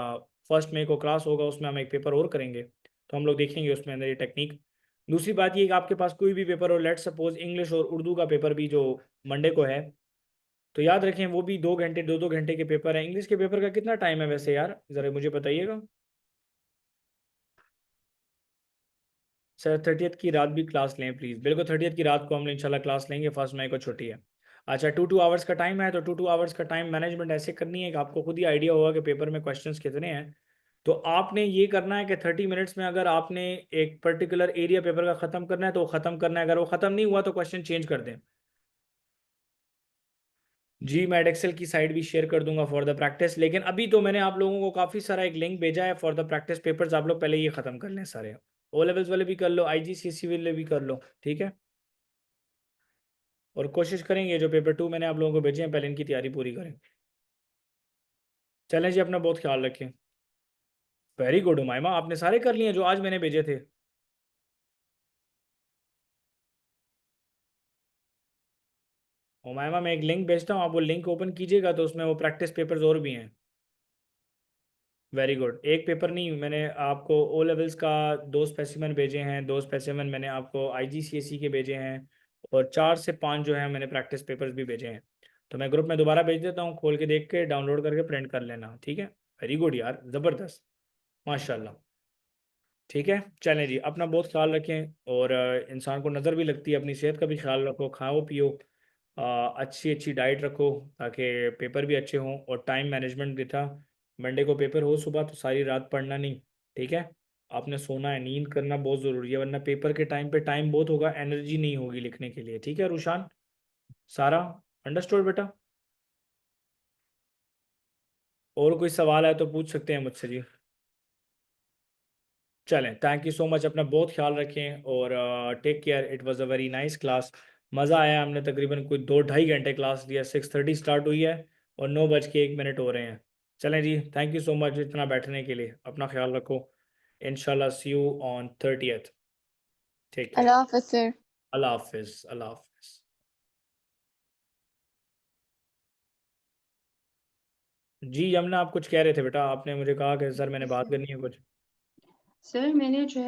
1 मई को क्लास होगा, उसमें हम एक पेपर और करेंगे, तो हम लोग देखेंगे उसमें अंदर ये टेक्निक। दूसरी बात ये कि आपके पास कोई भी पेपर हो, लेट सपोज इंग्लिश और उर्दू का पेपर भी जो मंडे को है, तो याद रखें वो भी 2 घंटे 2-2 घंटे के पेपर है। इंग्लिश के पेपर का कितना टाइम है वैसे यार, ज़रा मुझे बताइएगा। सर 30th की रात भी क्लास लें प्लीज़। बिल्कुल 30th की रात को हम इंशाल्लाह क्लास लेंगे, 1 मई को छुट्टी है। अच्छा 2 आवर्स का टाइम है, तो 2 आवर्स का टाइम मैनेजमेंट ऐसे करनी है कि आपको खुद ही आइडिया होगा कि पेपर में क्वेश्चंस कितने हैं। तो आपने ये करना है कि 30 मिनट्स में अगर आपने एक पर्टिकुलर एरिया पेपर का ख़त्म करना है तो वो ख़त्म करना है, अगर वो ख़त्म नहीं हुआ तो क्वेश्चन चेंज कर दें। जी मैं एक्सेल की साइट भी शेयर कर दूंगा फॉर द प्रैक्टिस, लेकिन अभी तो मैंने आप लोगों को काफ़ी सारा एक लिंक भेजा है फॉर द प्रैक्टिस पेपर्स। आप लोग पहले ये ख़त्म कर लें सारे, ओ लेवल्स वाले भी कर लो, IGCSE वाले भी कर लो, ठीक है। और कोशिश करेंगे जो पेपर 2 मैंने आप लोगों को भेजे हैं पहले इनकी तैयारी पूरी करें। चलें जी, अपना बहुत ख्याल रखें। वेरी गुड उमाइमा, आपने सारे कर लिए जो आज मैंने भेजे थे। उमाइमा मैं एक लिंक भेजता हूँ, आप वो लिंक ओपन कीजिएगा तो उसमें वो प्रैक्टिस पेपर्स और भी हैं। Very good. एक पेपर नहीं, मैंने आपको ओ लेवल्स का 2 स्पेसिमेन भेजे हैं, 2 स्पेसिमेन मैंने आपको IGCSE के भेजे हैं, और 4 से 5 जो है मैंने प्रैक्टिस पेपर्स भी भेजे हैं। तो मैं ग्रुप में दोबारा भेज देता हूँ, खोल के देख के डाउनलोड करके प्रिंट कर लेना, ठीक है। वेरी गुड यार, ज़बरदस्त, माशाल्लाह। ठीक है, चलें जी, अपना बहुत ख्याल रखें, और इंसान को नज़र भी लगती है, अपनी सेहत का भी ख्याल रखो, खाओ पियो, अच्छी अच्छी डाइट रखो, ताकि पेपर भी अच्छे हों, और टाइम मैनेजमेंट भी था। मंडे को पेपर हो सुबह तो सारी रात पढ़ना नहीं, ठीक है। आपने सोना है, नींद करना बहुत ज़रूरी है, वरना पेपर के टाइम पे टाइम बहुत होगा, एनर्जी नहीं होगी लिखने के लिए, ठीक है। रुशान, सारा अंडरस्टूड बेटा? और कोई सवाल है तो पूछ सकते हैं मुझसे जी। चलें, थैंक यू सो मच, अपना बहुत ख्याल रखें, और take care. It was a very nice class, मज़ा आया। हमने तकरीबन कोई 2-2.5 घंटे क्लास लिया, 6:30 स्टार्ट हुई है और 9:01 हो रहे हैं। चलें जी, थैंक यू सो मच इतना बैठने के लिए, अपना ख्याल रखो। इंशाल्लाह see you on 30th। Take care. Allah Hafiz, sir. अल्लाह हाफिज़, अल्लाह हाफिज़। जी यमुना, आप कुछ कह रहे थे बेटा, आपने मुझे कहा कि सर मैंने बात करनी है कुछ। सर मैंने जो